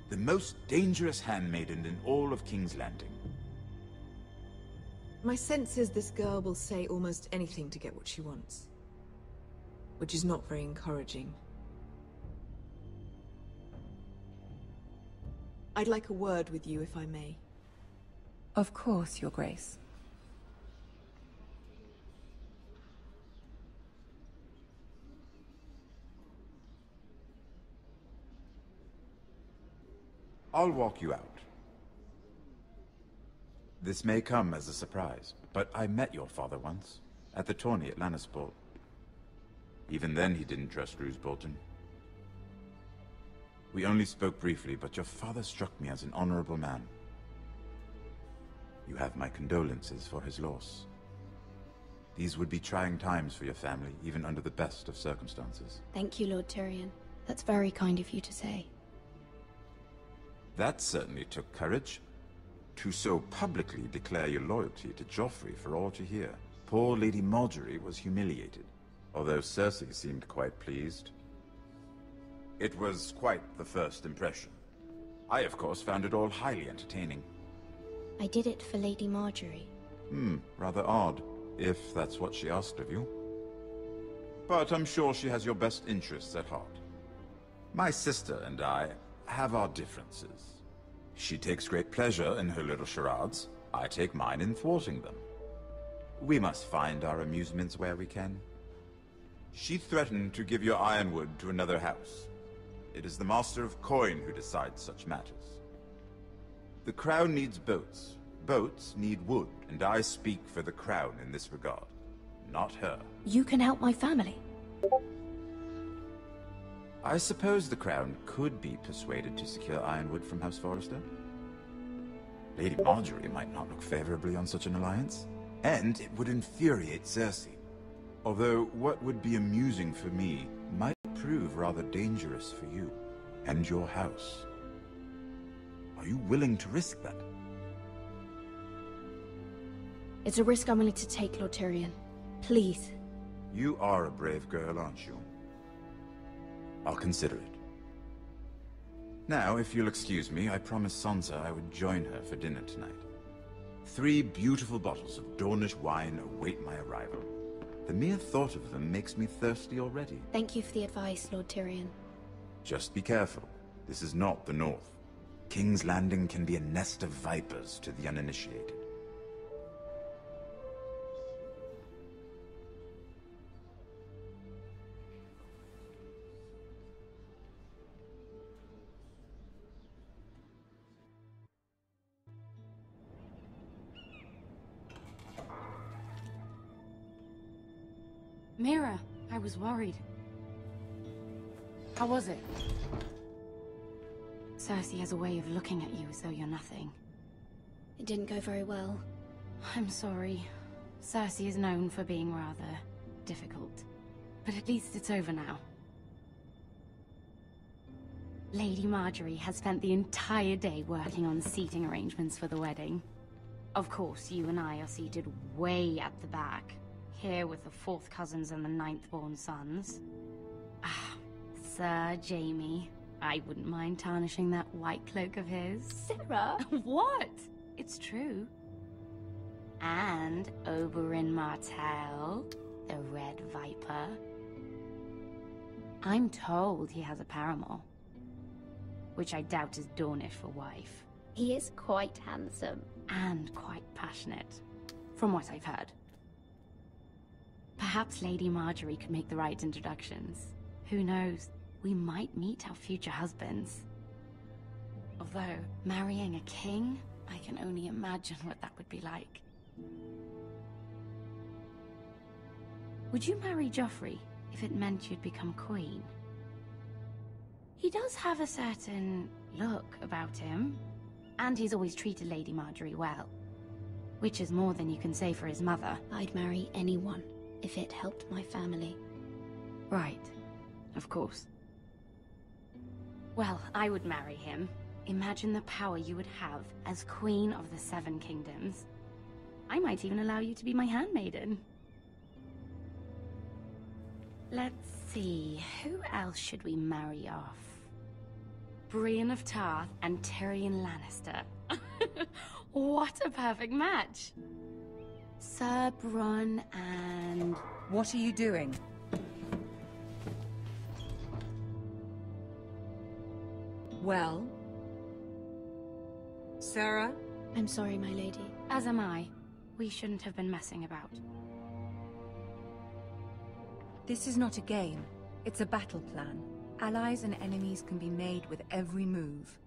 The most dangerous handmaiden in all of King's Landing. My sense is this girl will say almost anything to get what she wants. Which is not very encouraging. I'd like a word with you, if I may. Of course, Your Grace. I'll walk you out. This may come as a surprise, but I met your father once, at the tourney at Lannisport. Even then he didn't trust Roose Bolton. We only spoke briefly, but your father struck me as an honorable man. You have my condolences for his loss. These would be trying times for your family, even under the best of circumstances. Thank you, Lord Tyrion. That's very kind of you to say. That certainly took courage. To so publicly declare your loyalty to Joffrey for all to hear. Poor Lady Marjorie was humiliated, although Cersei seemed quite pleased. It was quite the first impression. I, of course, found it all highly entertaining. I did it for Lady Marjorie. Rather odd, if that's what she asked of you. But I'm sure she has your best interests at heart. My sister and I have our differences. She takes great pleasure in her little charades. I take mine in thwarting them. We must find our amusements where we can. She threatened to give your ironwood to another house. It is the Master of Coin who decides such matters. The Crown needs boats. Boats need wood, and I speak for the Crown in this regard, not her. You can help my family. I suppose the Crown could be persuaded to secure ironwood from House Forrester. Lady Marjorie might not look favorably on such an alliance, and it would infuriate Cersei. Although what would be amusing for me might prove rather dangerous for you and your house. Are you willing to risk that? It's a risk I'm willing to take, Lord Tyrion. Please. You are a brave girl, aren't you? I'll consider it. Now, if you'll excuse me, I promised Sansa I would join her for dinner tonight. 3 beautiful bottles of Dornish wine await my arrival. The mere thought of them makes me thirsty already. Thank you for the advice, Lord Tyrion. Just be careful. This is not the North. King's Landing can be a nest of vipers to the uninitiated. Mira, I was worried. How was it? Cersei has a way of looking at you as though you're nothing. It didn't go very well. I'm sorry. Cersei is known for being rather difficult. But at least it's over now. Lady Marjorie has spent the entire day working on seating arrangements for the wedding. Of course, you and I are seated way at the back. Here with the 4th cousins and the 9th-born sons. Ah, Sir Jaime. I wouldn't mind tarnishing that white cloak of his. Sarah? What? It's true. And Oberyn Martell, the Red Viper. I'm told he has a paramour. Which I doubt is Dornish for wife. He is quite handsome. And quite passionate, from what I've heard. Perhaps Lady Marjorie could make the right introductions. Who knows? We might meet our future husbands. Although, marrying a king, I can only imagine what that would be like. Would you marry Joffrey if it meant you'd become queen? He does have a certain look about him, and he's always treated Lady Marjorie well. Which is more than you can say for his mother. I'd marry anyone if it helped my family. Right. Of course. Well, I would marry him. Imagine the power you would have as Queen of the Seven Kingdoms. I might even allow you to be my handmaiden. Let's see, who else should we marry off? Brienne of Tarth and Tyrion Lannister. What a perfect match! Sir Bronn and... What are you doing? Well? Sarah? I'm sorry, my lady. As am I. We shouldn't have been messing about. This is not a game. It's a battle plan. Allies and enemies can be made with every move.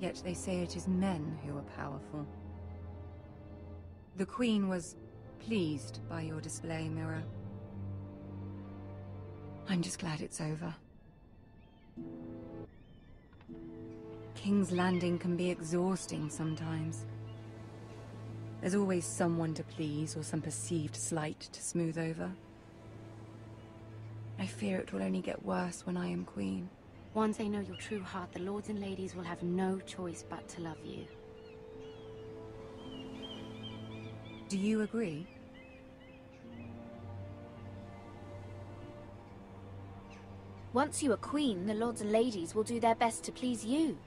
Yet they say it is men who are powerful. The Queen was pleased by your display, Mira. I'm just glad it's over. King's Landing can be exhausting sometimes. There's always someone to please or some perceived slight to smooth over. I fear it will only get worse when I am queen. Once they know your true heart, the lords and ladies will have no choice but to love you. Do you agree? Once you are queen, the lords and ladies will do their best to please you.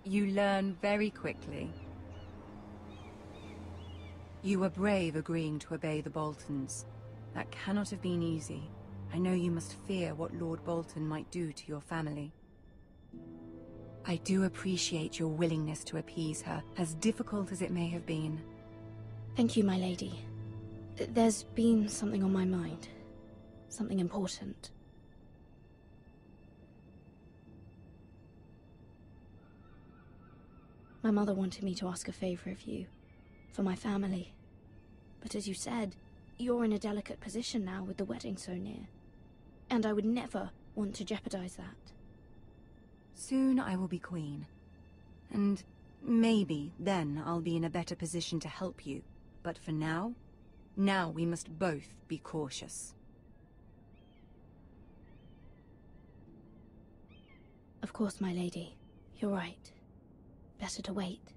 You learn very quickly. You were brave agreeing to obey the Boltons. That cannot have been easy. I know you must fear what Lord Bolton might do to your family. I do appreciate your willingness to appease her, as difficult as it may have been. Thank you, my lady. There's been something on my mind. Something important. My mother wanted me to ask a favor of you, for my family. But as you said, you're in a delicate position now with the wedding so near. And I would never want to jeopardize that. Soon I will be queen. And maybe then I'll be in a better position to help you. But for now we must both be cautious. Of course, my lady. You're right. Better to wait.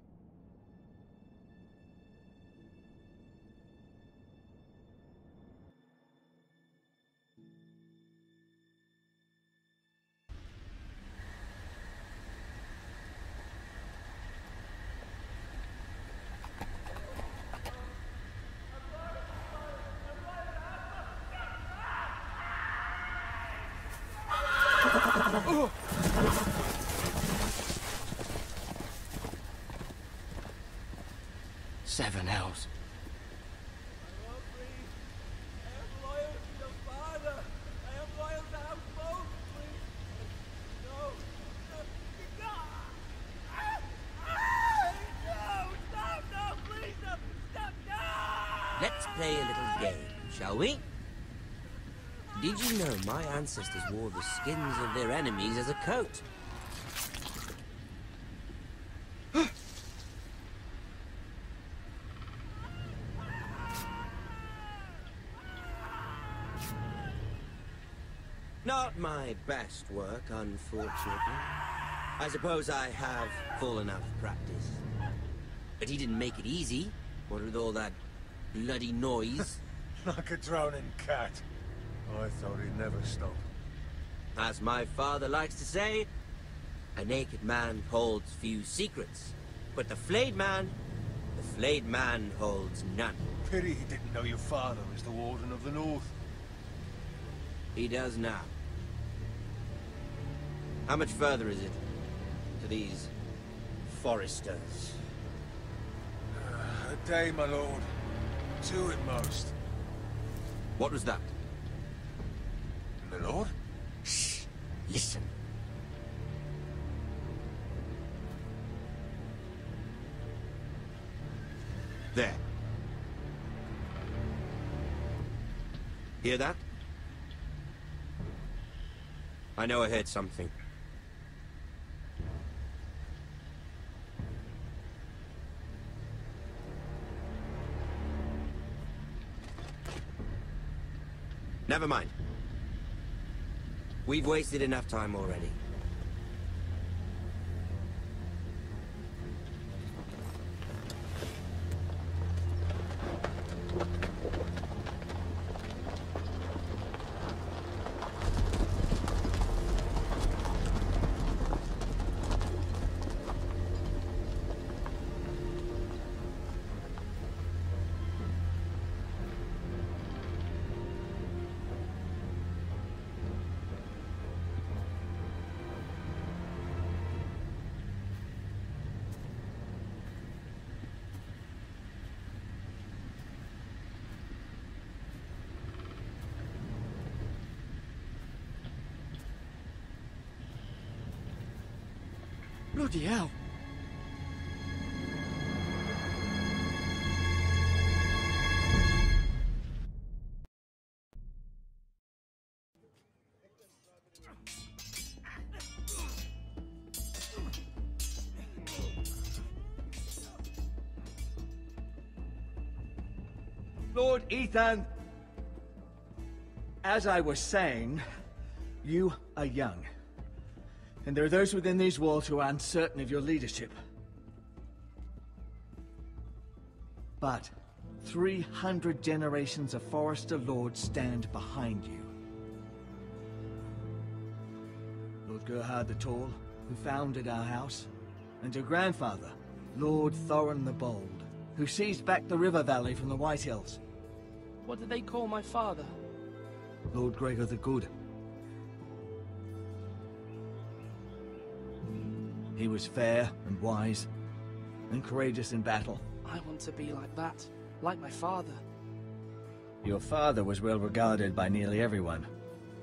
Seven hells. Let's play a little game, shall we? Did you know my ancestors wore the skins of their enemies as a coat? Not my best work, unfortunately. I suppose I have fallen out of practice. But he didn't make it easy, what with all that bloody noise. Like a drowning cat. I thought he'd never stop. As my father likes to say, a naked man holds few secrets. But the flayed man holds none. Pity he didn't know your father was the Warden of the North. He does now. How much further is it to these foresters? A day, my lord. 2 at most. What was that? My lord? Shh! Listen. There. Hear that? I know I heard something. Never mind. We've wasted enough time already. Bloody hell. Lord Ethan! As I was saying, you are young. And there are those within these walls who are uncertain of your leadership. But 300 generations of Forester Lords stand behind you. Lord Gerhard the Tall, who founded our house, and your grandfather, Lord Thorin the Bold, who seized back the river valley from the White Hills. What did they call my father? Lord Gregor the Good. He was fair and wise, and courageous in battle. I want to be like that, like my father. Your father was well regarded by nearly everyone.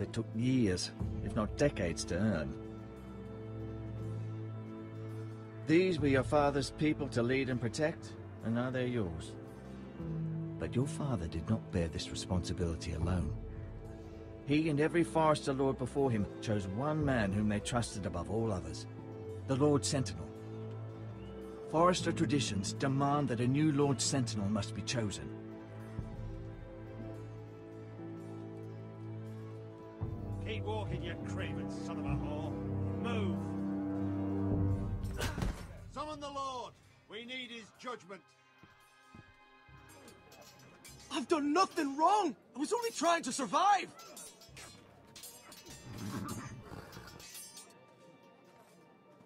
It took years, if not decades, to earn. These were your father's people to lead and protect, and now they're yours. But your father did not bear this responsibility alone. He and every Forester Lord before him chose one man whom they trusted above all others. The Lord Sentinel. Forester traditions demand that a new Lord Sentinel must be chosen. Keep walking, you craven son of a whore. Move! Summon the Lord! We need his judgment. I've done nothing wrong! I was only trying to survive!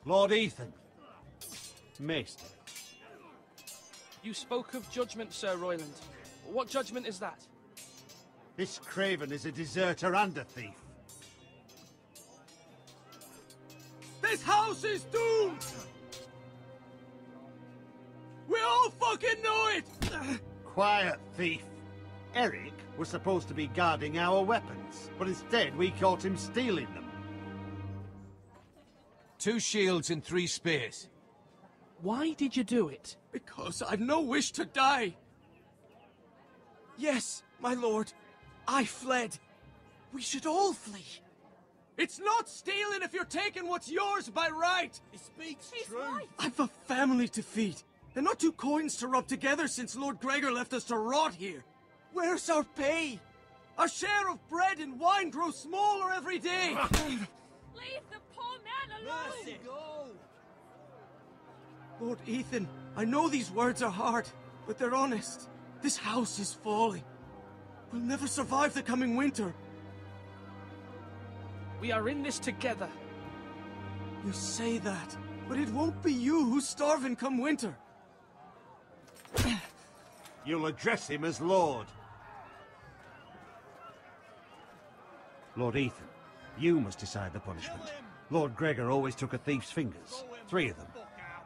Lord Ethan. Maester. You spoke of judgment, Sir Royland. What judgment is that? This craven is a deserter and a thief. This house is doomed! We all fucking know it! Quiet, thief. Eric was supposed to be guarding our weapons, but instead we caught him stealing them. 2 shields and 3 spears. Why did you do it? Because I've no wish to die. Yes, my lord. I fled. We should all flee. It's not stealing if you're taking what's yours by right. He speaks He's true. right. I've a family to feed, and not 2 coins to rub together since Lord Gregor left us to rot here. Where's our pay? Our share of bread and wine grows smaller every day. Leave the poor man alone! Mercy, go! Lord Ethan, I know these words are hard, but they're honest. This house is falling. We'll never survive the coming winter. We are in this together. You say that, but it won't be you who's starving come winter. You'll address him as Lord. Lord Ethan, you must decide the punishment. Lord Gregor always took a thief's fingers. 3 of them.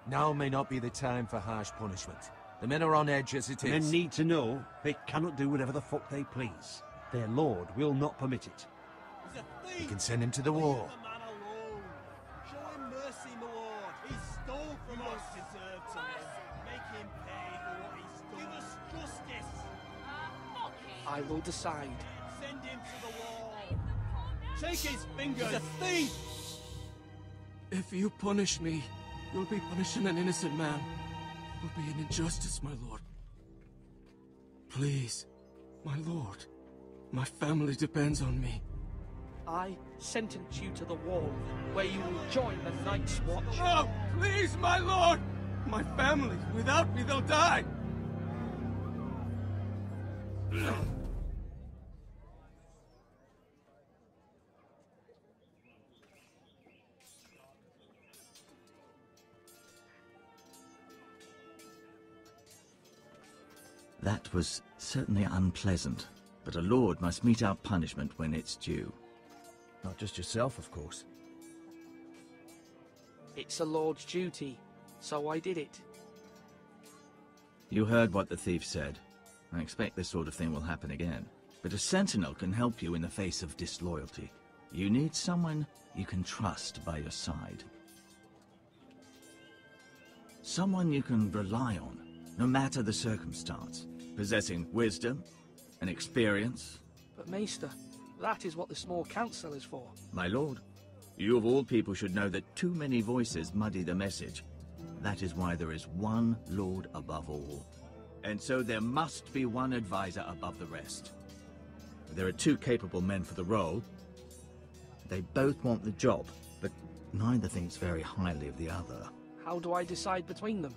Now may not be the time for harsh punishment. The men are on edge as it is. Men need to know they cannot do whatever the fuck they please. Their lord will not permit it. He's a thief! We can send him to the war. Leave the man alone. Show him mercy, my lord. He stole from us. Deserve to live. Make him pay for what he stole. Give us justice. I will decide. Send Take his fingers! He's a thief! If you punish me, you'll be punishing an innocent man. It will be an injustice, my lord. Please, my lord. My family depends on me. I sentence you to the wall, where you will join the Night's Watch. Oh, please, my lord! My family, without me, they'll die! That was certainly unpleasant, but a lord must mete out punishment when it's due. Not just yourself, of course. It's a lord's duty, so I did it. You heard what the thief said. I expect this sort of thing will happen again. But a sentinel can help you in the face of disloyalty. You need someone you can trust by your side. Someone you can rely on, no matter the circumstance. Possessing wisdom and experience. But Maester, that is what the small council is for. My lord, you of all people should know that too many voices muddy the message. That is why there is one lord above all. And so there must be one advisor above the rest. There are two capable men for the role. They both want the job, but neither thinks very highly of the other. How do I decide between them?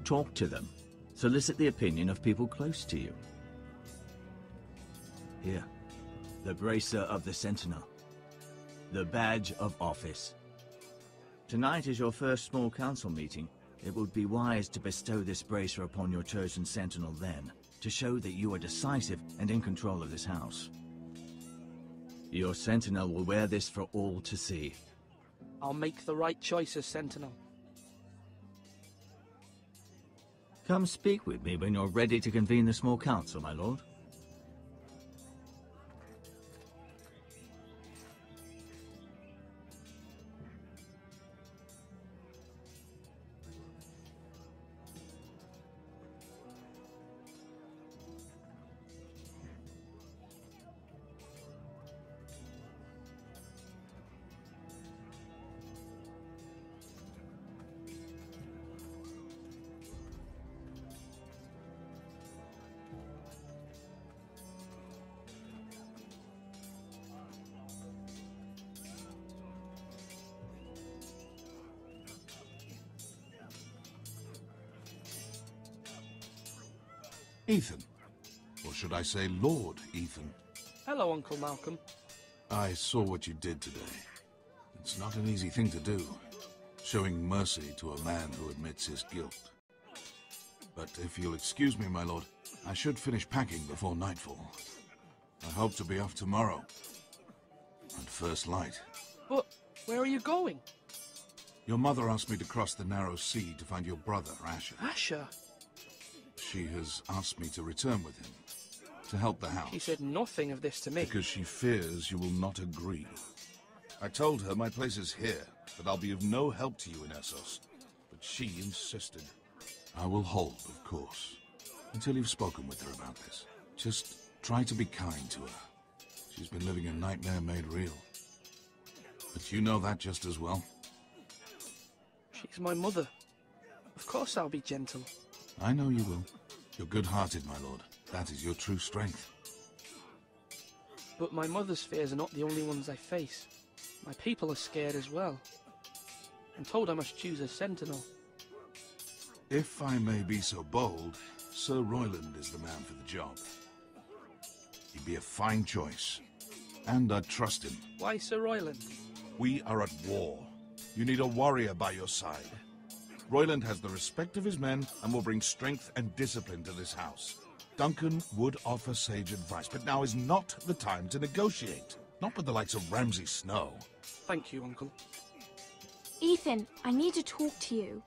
Talk to them. Solicit the opinion of people close to you. Here, the bracer of the Sentinel. The badge of office. Tonight is your first small council meeting. It would be wise to bestow this bracer upon your chosen Sentinel then, to show that you are decisive and in control of this house. Your Sentinel will wear this for all to see. I'll make the right choice as Sentinel. Come speak with me when you're ready to convene the small council, my lord. Ethan. Or should I say Lord Ethan? Hello, Uncle Malcolm. I saw what you did today. It's not an easy thing to do, showing mercy to a man who admits his guilt. But if you'll excuse me, my lord, I should finish packing before nightfall. I hope to be off tomorrow. At first light. But where are you going? Your mother asked me to cross the narrow sea to find your brother, Asher. Asher? She has asked me to return with him, to help the house. She said nothing of this to me. Because she fears you will not agree. I told her my place is here, that I'll be of no help to you in Essos. But she insisted. I will hold, of course, until you've spoken with her about this. Just try to be kind to her. She's been living a nightmare made real. But you know that just as well. She's my mother. Of course I'll be gentle. I know you will. You're good-hearted, my lord. That is your true strength. But my mother's fears are not the only ones I face. My people are scared as well. I'm told I must choose a sentinel. If I may be so bold, Sir Royland is the man for the job. He'd be a fine choice. And I'd trust him. Why Sir Royland? We are at war. You need a warrior by your side. Royland has the respect of his men and will bring strength and discipline to this house. Duncan would offer sage advice, but now is not the time to negotiate. Not with the likes of Ramsay Snow. Thank you, Uncle. Ethan, I need to talk to you.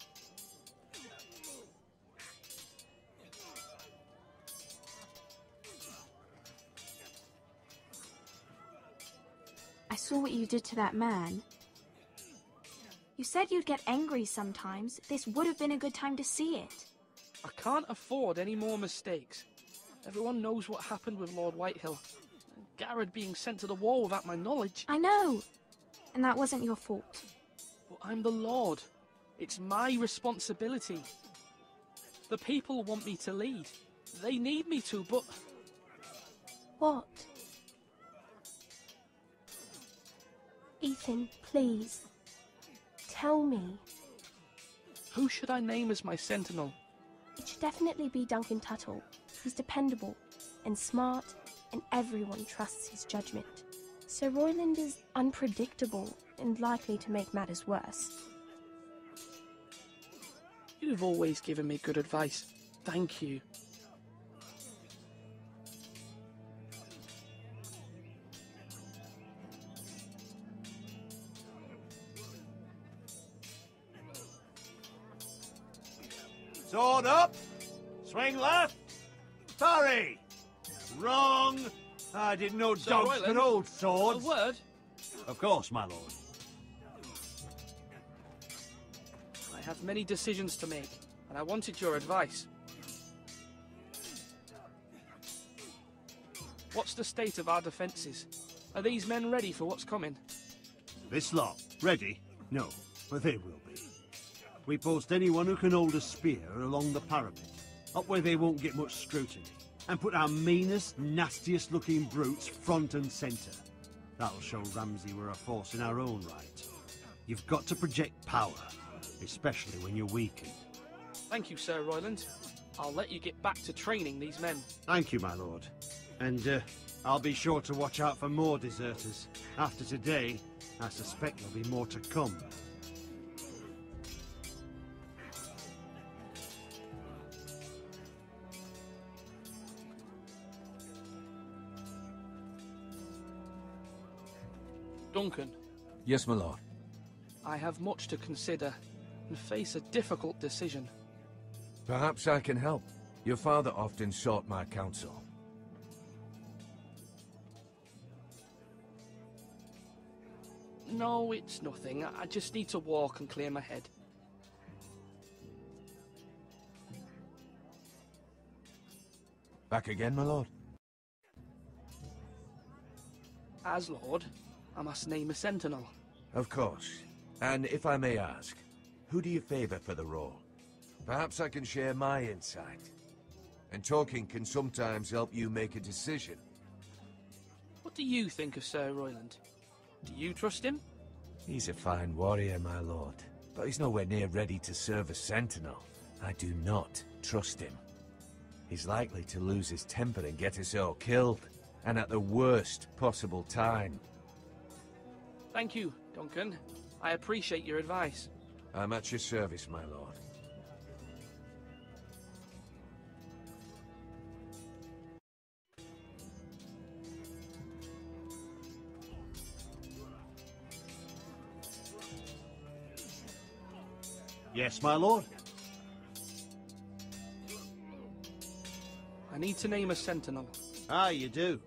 I saw what you did to that man. You said you'd get angry sometimes. This would have been a good time to see it. I can't afford any more mistakes. Everyone knows what happened with Lord Whitehill. Garrett being sent to the war without my knowledge. I know, and that wasn't your fault. But I'm the Lord. It's my responsibility. The people want me to lead. They need me to, but... What? Ethan, please. Tell me. Who should I name as my sentinel? It should definitely be Duncan Tuttle. He's dependable and smart, and everyone trusts his judgment. Sir Royland is unpredictable and likely to make matters worse. You've always given me good advice. Thank you. Sword up! Swing left! Parry! Wrong! I didn't know Sir dogs Royland, could hold swords. A word? Of course, my lord. I have many decisions to make, and I wanted your advice. What's the state of our defences? Are these men ready for what's coming? This lot, ready? No, but they will be. We post anyone who can hold a spear along the parapet, up where they won't get much scrutiny, and put our meanest, nastiest looking brutes front and centre. That'll show Ramsay we're a force in our own right. You've got to project power, especially when you're weakened. Thank you, Sir Royland. I'll let you get back to training these men. Thank you, my lord. And I'll be sure to watch out for more deserters. After today, I suspect there'll be more to come. Duncan. Yes, my lord. I have much to consider and face a difficult decision. Perhaps I can help. Your father often sought my counsel. No, it's nothing. I just need to walk and clear my head. Back again, my lord? As Lord, I must name a sentinel. Of course. And if I may ask, who do you favour for the role? Perhaps I can share my insight. And talking can sometimes help you make a decision. What do you think of Sir Royland? Do you trust him? He's a fine warrior, my lord. But he's nowhere near ready to serve as sentinel. I do not trust him. He's likely to lose his temper and get us all killed. And at the worst possible time. Thank you, Duncan. I appreciate your advice. I'm at your service, my lord. Yes, my lord. I need to name a sentinel. Ah, you do.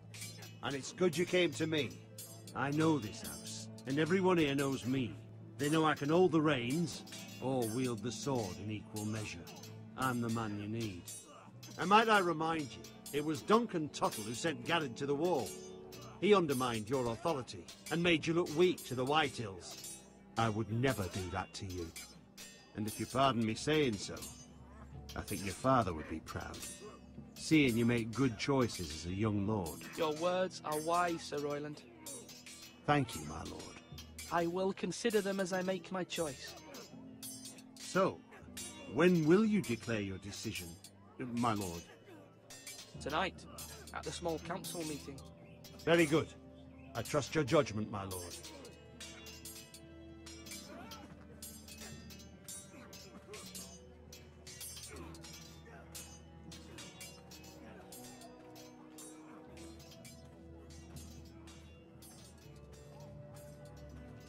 And it's good you came to me. I know this house, and everyone here knows me. They know I can hold the reins, or wield the sword in equal measure. I'm the man you need. And might I remind you, it was Duncan Tuttle who sent Garrett to the wall. He undermined your authority, and made you look weak to the White Hills. I would never do that to you. And if you pardon me saying so, I think your father would be proud. Seeing you make good choices as a young lord. Your words are wise, Sir Royland. Thank you, my lord. I will consider them as I make my choice. So, when will you declare your decision, my lord? Tonight, at the small council meeting. Very good. I trust your judgment, my lord.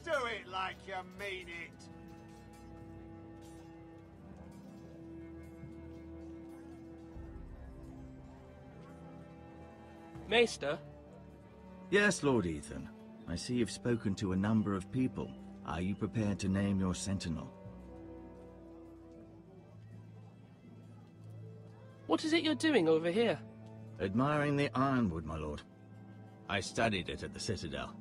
Do it like you mean it. Maester? Yes, Lord Ethan. I see you've spoken to a number of people. Are you prepared to name your sentinel? What is it you're doing over here? Admiring the ironwood, my lord. I studied it at the Citadel.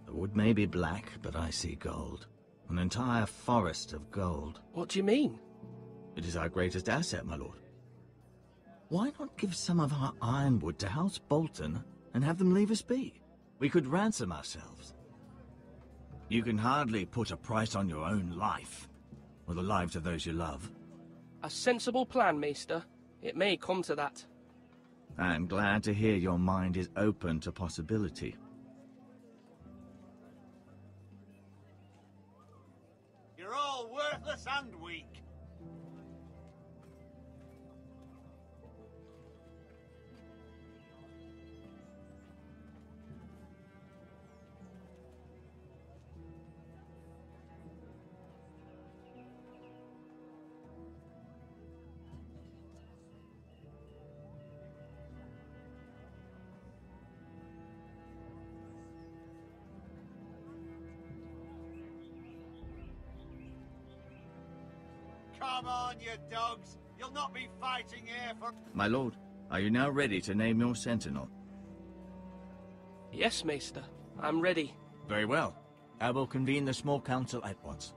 The wood may be black, but I see gold. An entire forest of gold. What do you mean? It is our greatest asset, my lord. Why not give some of our ironwood to House Bolton and have them leave us be? We could ransom ourselves. You can hardly put a price on your own life, or the lives of those you love. A sensible plan, Maester. It may come to that. I'm glad to hear your mind is open to possibility. You're all worthless and weak. Come on, you dogs. You'll not be fighting here for... My lord, are you now ready to name your sentinel? Yes, Maester. I'm ready. Very well. I will convene the small council at once.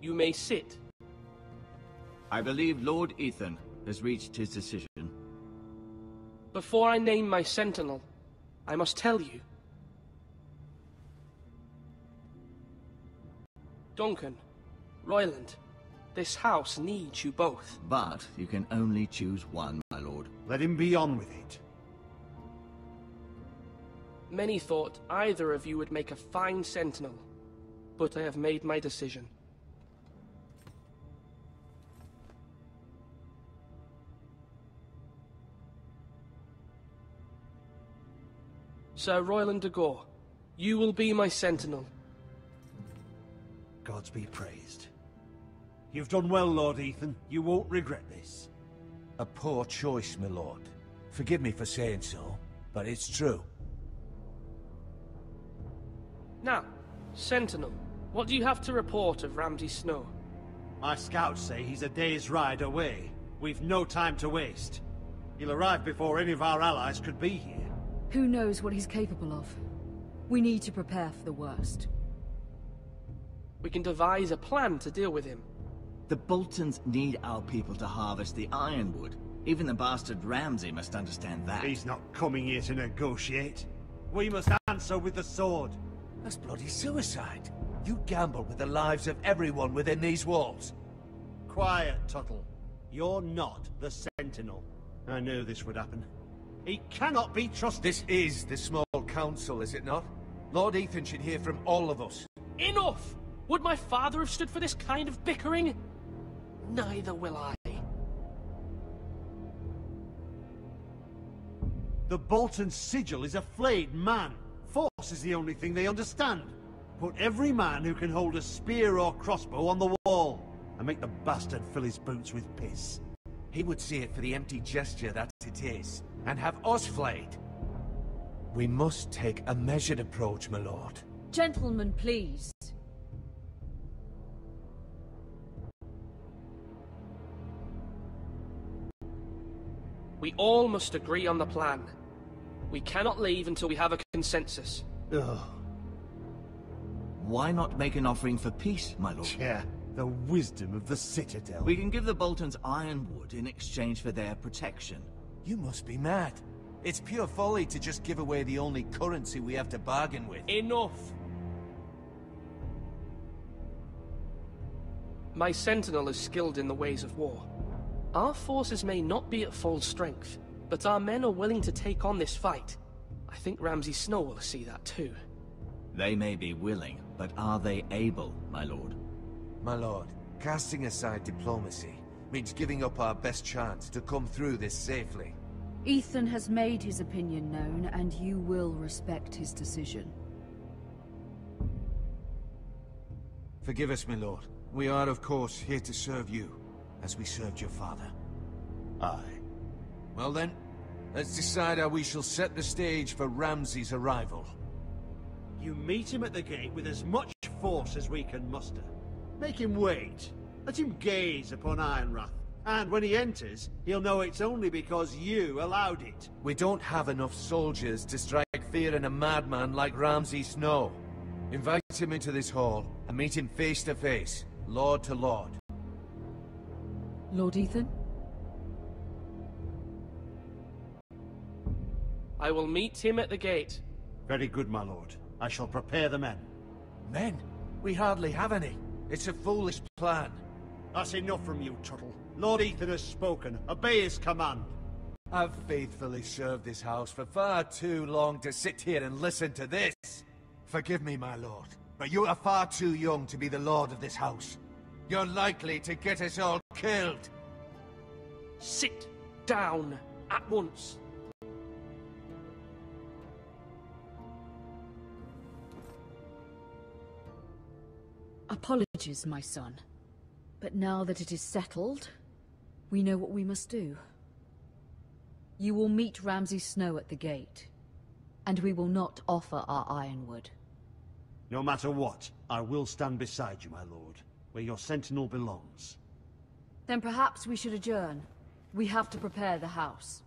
You may sit. I believe Lord Ethan has reached his decision. Before I name my sentinel, I must tell you. Duncan, Royland, this house needs you both. But you can only choose one, my lord. Let him be on with it. Many thought either of you would make a fine sentinel, but I have made my decision. Sir Royland de Gore, you will be my sentinel. Gods be praised. You've done well, Lord Ethan. You won't regret this. A poor choice, my lord. Forgive me for saying so, but it's true. Now, Sentinel, what do you have to report of Ramsay Snow? My scouts say he's a day's ride away. We've no time to waste. He'll arrive before any of our allies could be here. Who knows what he's capable of? We need to prepare for the worst. We can devise a plan to deal with him. The Boltons need our people to harvest the ironwood. Even the bastard Ramsay must understand that. He's not coming here to negotiate. We must answer with the sword. That's bloody suicide. You gamble with the lives of everyone within these walls. Quiet, Tuttle. You're not the Sentinel. I knew this would happen. He cannot be trusted. This is the small council, is it not? Lord Ethan should hear from all of us. Enough! Would my father have stood for this kind of bickering? Neither will I. The Bolton sigil is a flayed man. Force is the only thing they understand. Put every man who can hold a spear or crossbow on the wall, and make the bastard fill his boots with piss. He would see it for the empty gesture that it is, and have us flayed. We must take a measured approach, my lord. Gentlemen, please. We all must agree on the plan. We cannot leave until we have a consensus. Ugh. Why not make an offering for peace, my lord? Yeah, the wisdom of the Citadel. We can give the Boltons ironwood in exchange for their protection. You must be mad. It's pure folly to just give away the only currency we have to bargain with. Enough! My sentinel is skilled in the ways of war. Our forces may not be at full strength, but our men are willing to take on this fight. I think Ramsay Snow will see that too. They may be willing, but are they able, my lord? My lord, casting aside diplomacy, means giving up our best chance to come through this safely. Ethan has made his opinion known, and you will respect his decision. Forgive us, my lord. We are, of course, here to serve you, as we served your father. Aye. Well then, let's decide how we shall set the stage for Ramsay's arrival. You meet him at the gate with as much force as we can muster. Make him wait. Let him gaze upon Ironrath. And when he enters, he'll know it's only because you allowed it. We don't have enough soldiers to strike fear in a madman like Ramsay Snow. Invite him into this hall, and meet him face to face, lord to lord. Lord Ethan? I will meet him at the gate. Very good, my lord. I shall prepare the men. Men? We hardly have any. It's a foolish plan. That's enough from you, Tuttle. Lord Ethan has spoken. Obey his command. I've faithfully served this house for far too long to sit here and listen to this. Forgive me, my lord, but you are far too young to be the lord of this house. You're likely to get us all killed. Sit down at once. Apologies, my son. But now that it is settled, we know what we must do. You will meet Ramsay Snow at the gate, and we will not offer our ironwood. No matter what, I will stand beside you, my lord, where your sentinel belongs. Then perhaps we should adjourn. We have to prepare the house.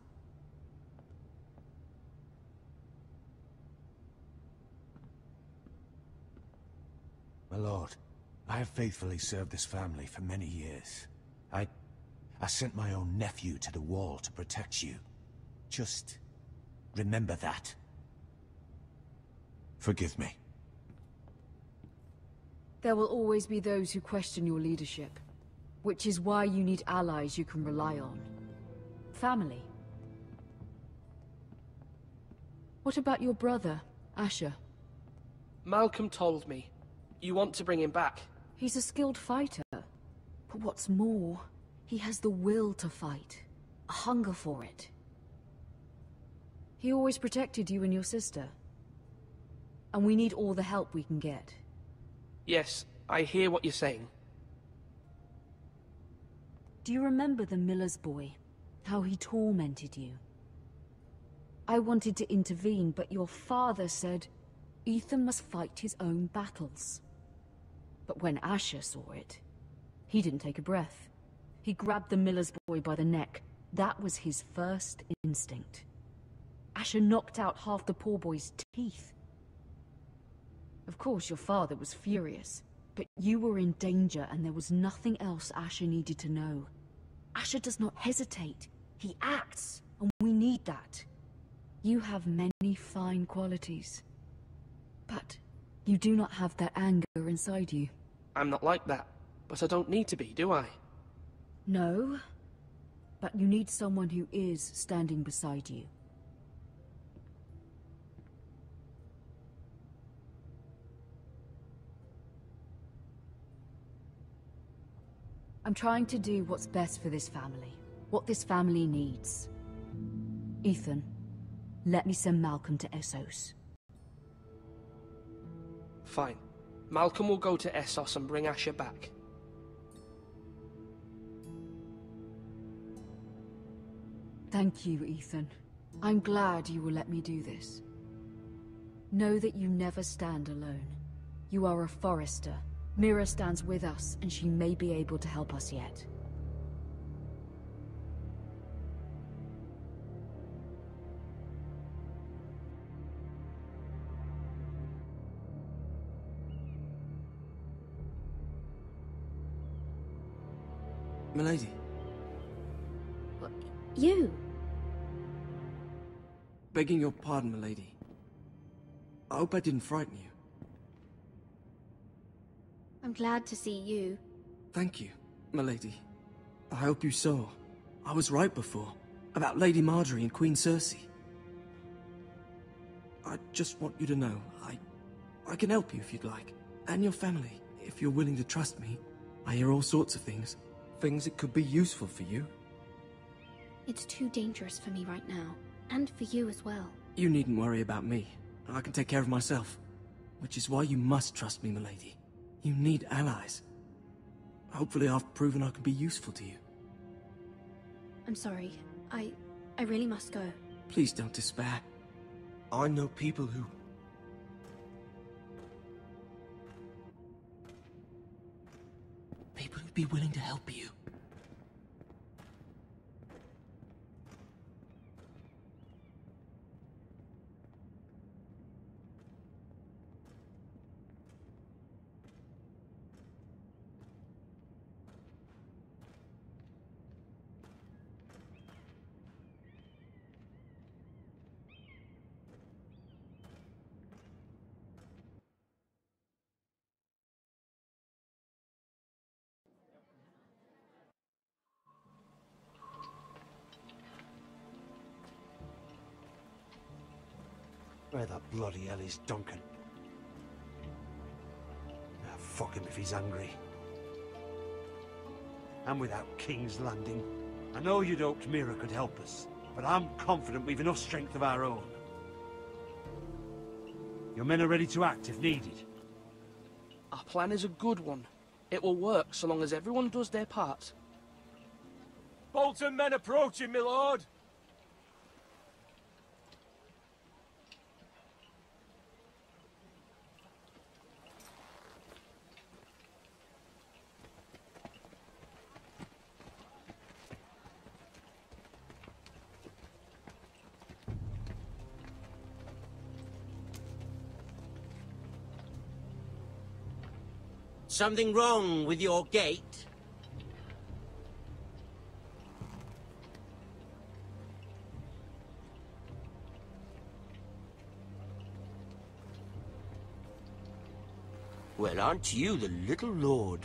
My lord, I have faithfully served this family for many years. I sent my own nephew to the wall to protect you. Just remember that. Forgive me. There will always be those who question your leadership, which is why you need allies you can rely on. Family. What about your brother, Asher? Malcolm told me. You want to bring him back? He's a skilled fighter. But what's more, he has the will to fight. A hunger for it. He always protected you and your sister. And we need all the help we can get. Yes, I hear what you're saying. Do you remember the miller's boy? How he tormented you? I wanted to intervene, but your father said Ethan must fight his own battles. But when Asher saw it, he didn't take a breath. He grabbed the miller's boy by the neck. That was his first instinct. Asher knocked out half the poor boy's teeth. Of course, your father was furious, but you were in danger and there was nothing else Asher needed to know. Asher does not hesitate. He acts, and we need that. You have many fine qualities, but you do not have that anger inside you. I'm not like that, but I don't need to be, do I? No, but you need someone who is standing beside you. I'm trying to do what's best for this family, what this family needs. Ethan, let me send Malcolm to Essos. Fine. Malcolm will go to Essos and bring Asher back. Thank you, Ethan. I'm glad you will let me do this. Know that you never stand alone. You are a Forrester. Mira stands with us, and she may be able to help us yet. Milady. You? Begging your pardon, milady. I hope I didn't frighten you. I'm glad to see you. Thank you, milady. I hope you saw. I was right before. About Lady Marjorie and Queen Cersei. I just want you to know, I can help you if you'd like. And your family, if you're willing to trust me. I hear all sorts of things. Things that could be useful for you. It's too dangerous for me right now. And for you as well. You needn't worry about me. I can take care of myself. Which is why you must trust me, milady. You need allies. Hopefully I've proven I can be useful to you. I'm sorry. I really must go. Please don't despair. I know people who... People who'd be willing to help you. Where the bloody hell is Duncan? Ah, fuck him if he's angry. And without King's Landing, I know you'd hoped Mira could help us, but I'm confident we've enough strength of our own. Your men are ready to act if needed. Our plan is a good one. It will work so long as everyone does their part. Bolton men approaching, my lord! Something wrong with your gate? Well, aren't you the little lord?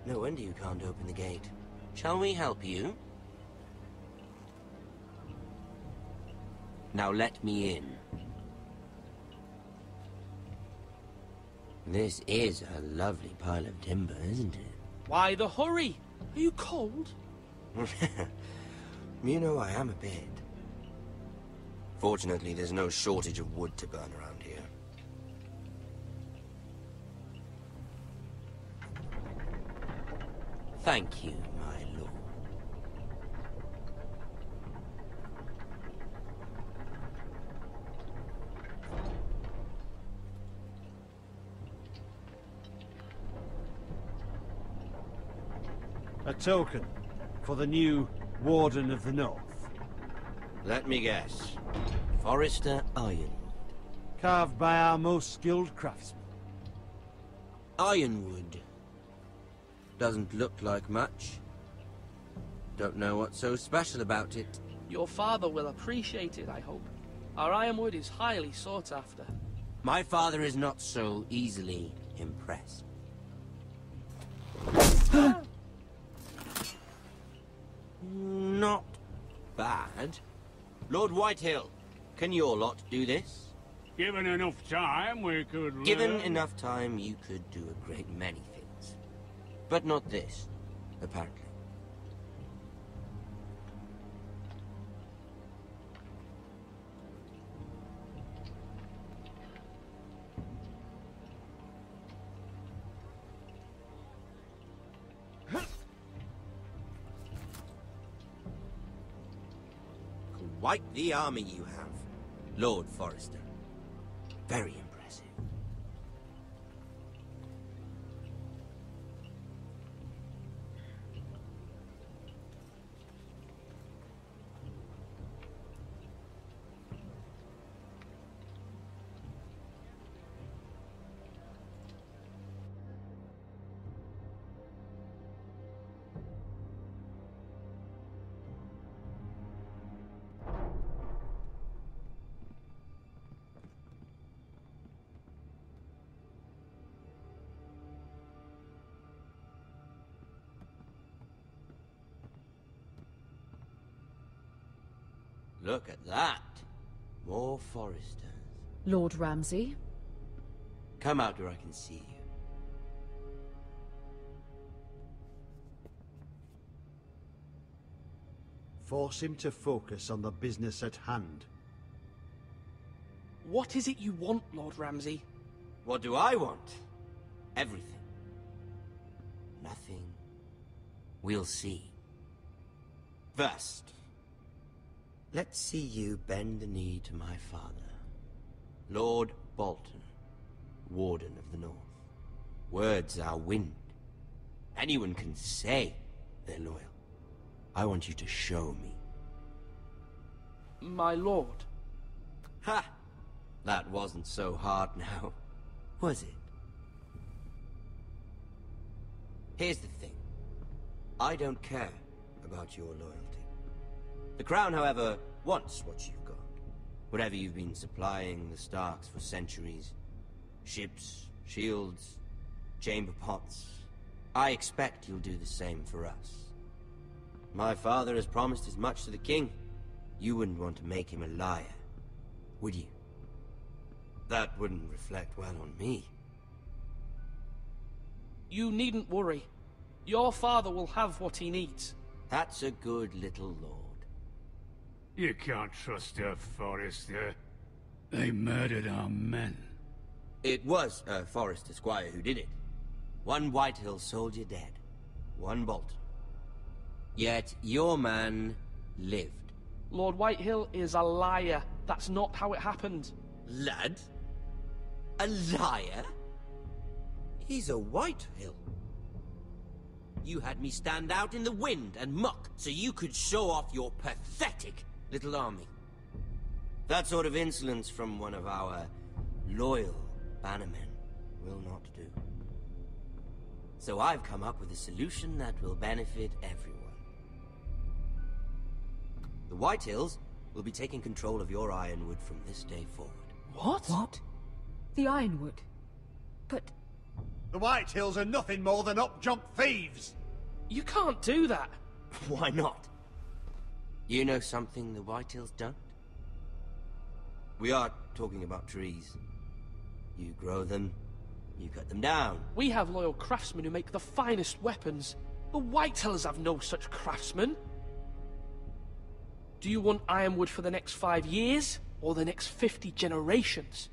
No wonder you can't open the gate. Shall we help you? Now let me in. This is a lovely pile of timber, isn't it? Why the hurry? Are you cold? You know I am a bit. Fortunately, there's no shortage of wood to burn around here. Thank you, my lord. A token for the new Warden of the North. Let me guess. Forrester Ironwood. Carved by our most skilled craftsmen. Ironwood. Doesn't look like much. Don't know what's so special about it. Your father will appreciate it, I hope. Our ironwood is highly sought after. My father is not so easily impressed. Not bad. Lord Whitehill, can your lot do this? Given enough time, we could... Given enough time, you could do a great many things. But not this, apparently. Quite the army you have, Lord Forrester. Very impressive. Look at that. More Forresters. Lord Ramsay? Come out where I can see you. Force him to focus on the business at hand. What is it you want, Lord Ramsay? What do I want? Everything. Nothing. We'll see. First, let's see you bend the knee to my father, Lord Bolton, Warden of the North. Words are wind. Anyone can say they're loyal. I want you to show me. My lord. Ha! That wasn't so hard now, was it? Here's the thing. I don't care about your loyalty. The Crown, however, wants what you've got. Whatever you've been supplying the Starks for centuries. Ships, shields, chamber pots. I expect you'll do the same for us. My father has promised as much to the king. You wouldn't want to make him a liar, would you? That wouldn't reflect well on me. You needn't worry. Your father will have what he needs. That's a good little lord. You can't trust her, Forrester. They murdered our men. It was a Forrester squire who did it. One Whitehill soldier dead. One Bolton. Yet your man lived. Lord Whitehill is a liar. That's not how it happened. Lad? A liar? He's a Whitehill. You had me stand out in the wind and muck so you could show off your pathetic little army. That sort of insolence from one of our loyal bannermen will not do. So I've come up with a solution that will benefit everyone. The Whitehills will be taking control of your Ironwood from this day forward. What? What? The Ironwood? But... The Whitehills are nothing more than up-jump thieves! You can't do that! Why not? You know something the Whitehills don't? We are talking about trees. You grow them, you cut them down. We have loyal craftsmen who make the finest weapons. The Whitehills have no such craftsmen. Do you want Ironwood for the next 5 years, or the next 50 generations?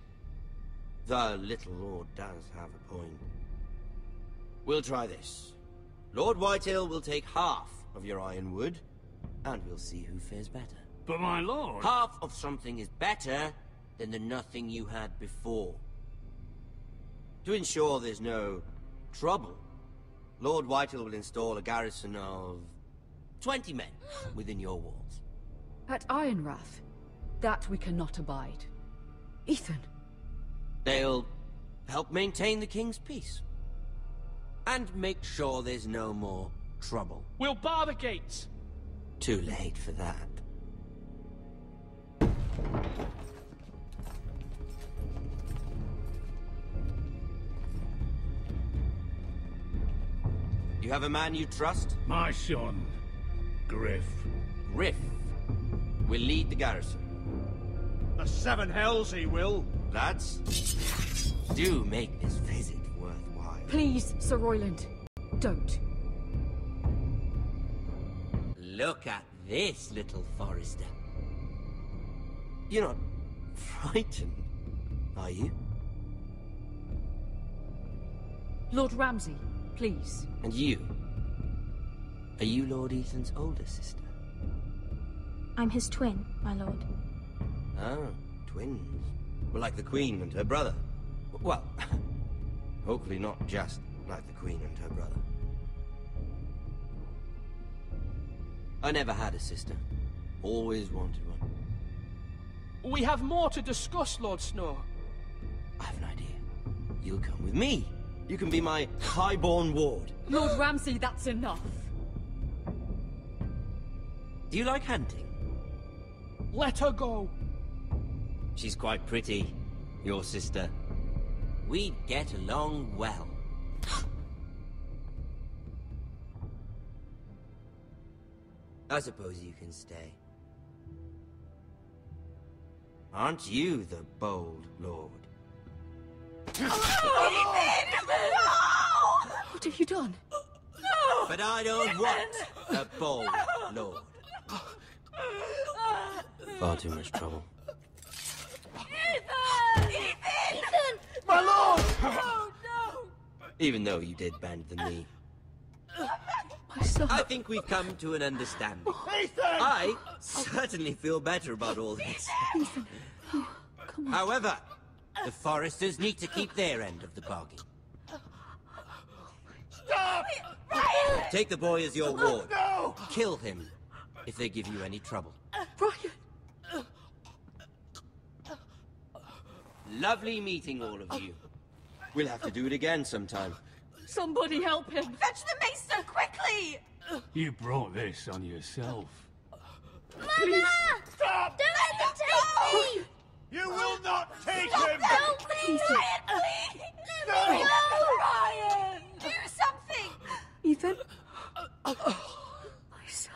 The little lord does have a point. We'll try this. Lord Whitehill will take half of your Ironwood, and we'll see who fares better. But my lord... Half of something is better than the nothing you had before. To ensure there's no trouble, Lord Whitehill will install a garrison of 20 men within your walls. At Ironrath? That we cannot abide. Ethan! They'll help maintain the king's peace. And make sure there's no more trouble. We'll bar the gates! Too late for that. You have a man you trust? My son, Griff. Griff will lead the garrison. The seven hells he will. Lads, do make this visit worthwhile. Please, Sir Royland, don't. Look at this, little Forrester. You're not frightened, are you? Lord Ramsay, please. And you? Are you Lord Ethan's older sister? I'm his twin, my lord. Oh, twins. Well, like the Queen and her brother. Well, hopefully not just like the Queen and her brother. I never had a sister. Always wanted one. We have more to discuss, Lord Snow. I have an idea. You'll come with me. You can be my highborn ward. Lord Ramsay, that's enough. Do you like hunting? Let her go. She's quite pretty, your sister. We'd get along well. I suppose you can stay. Aren't you the bold lord? What have you done? But I don't want a bold lord. Far too much trouble. Ethan! Ethan! My lord! Oh, no! Even though you did bend the knee. My son. I think we've come to an understanding. Ethan! I certainly feel better about all this. Ethan. Oh, come on. However, the Foresters need to keep their end of the bargain. Stop! Ryan! Take the boy as your ward. No! Kill him if they give you any trouble. Brian! Lovely meeting all of you. We'll have to do it again sometime. Somebody help him! Fetch the maester, quickly! You brought this on yourself. Mother! Stop! Don't let them take me! You will not take Stop him! them, please! Ryan, please! Let me go! Ryan! Do something! Ethan? My son.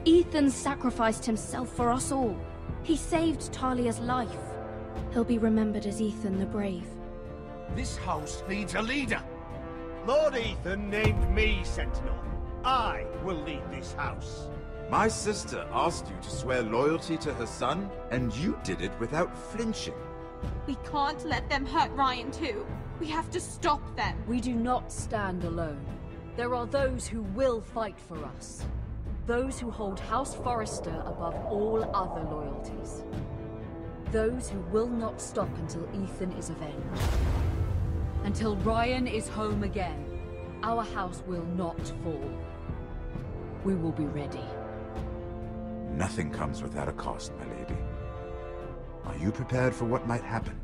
Ethan sacrificed himself for us all. He saved Talia's life. He'll be remembered as Ethan the Brave. This house needs a leader. Lord Ethan named me Sentinel. I will lead this house. My sister asked you to swear loyalty to her son, and you did it without flinching. We can't let them hurt Ryan too. We have to stop them. We do not stand alone. There are those who will fight for us. Those who hold House Forrester above all other loyalties. Those who will not stop until Ethan is avenged. Until Ryan is home again, our house will not fall. We will be ready. Nothing comes without a cost, my lady. Are you prepared for what might happen?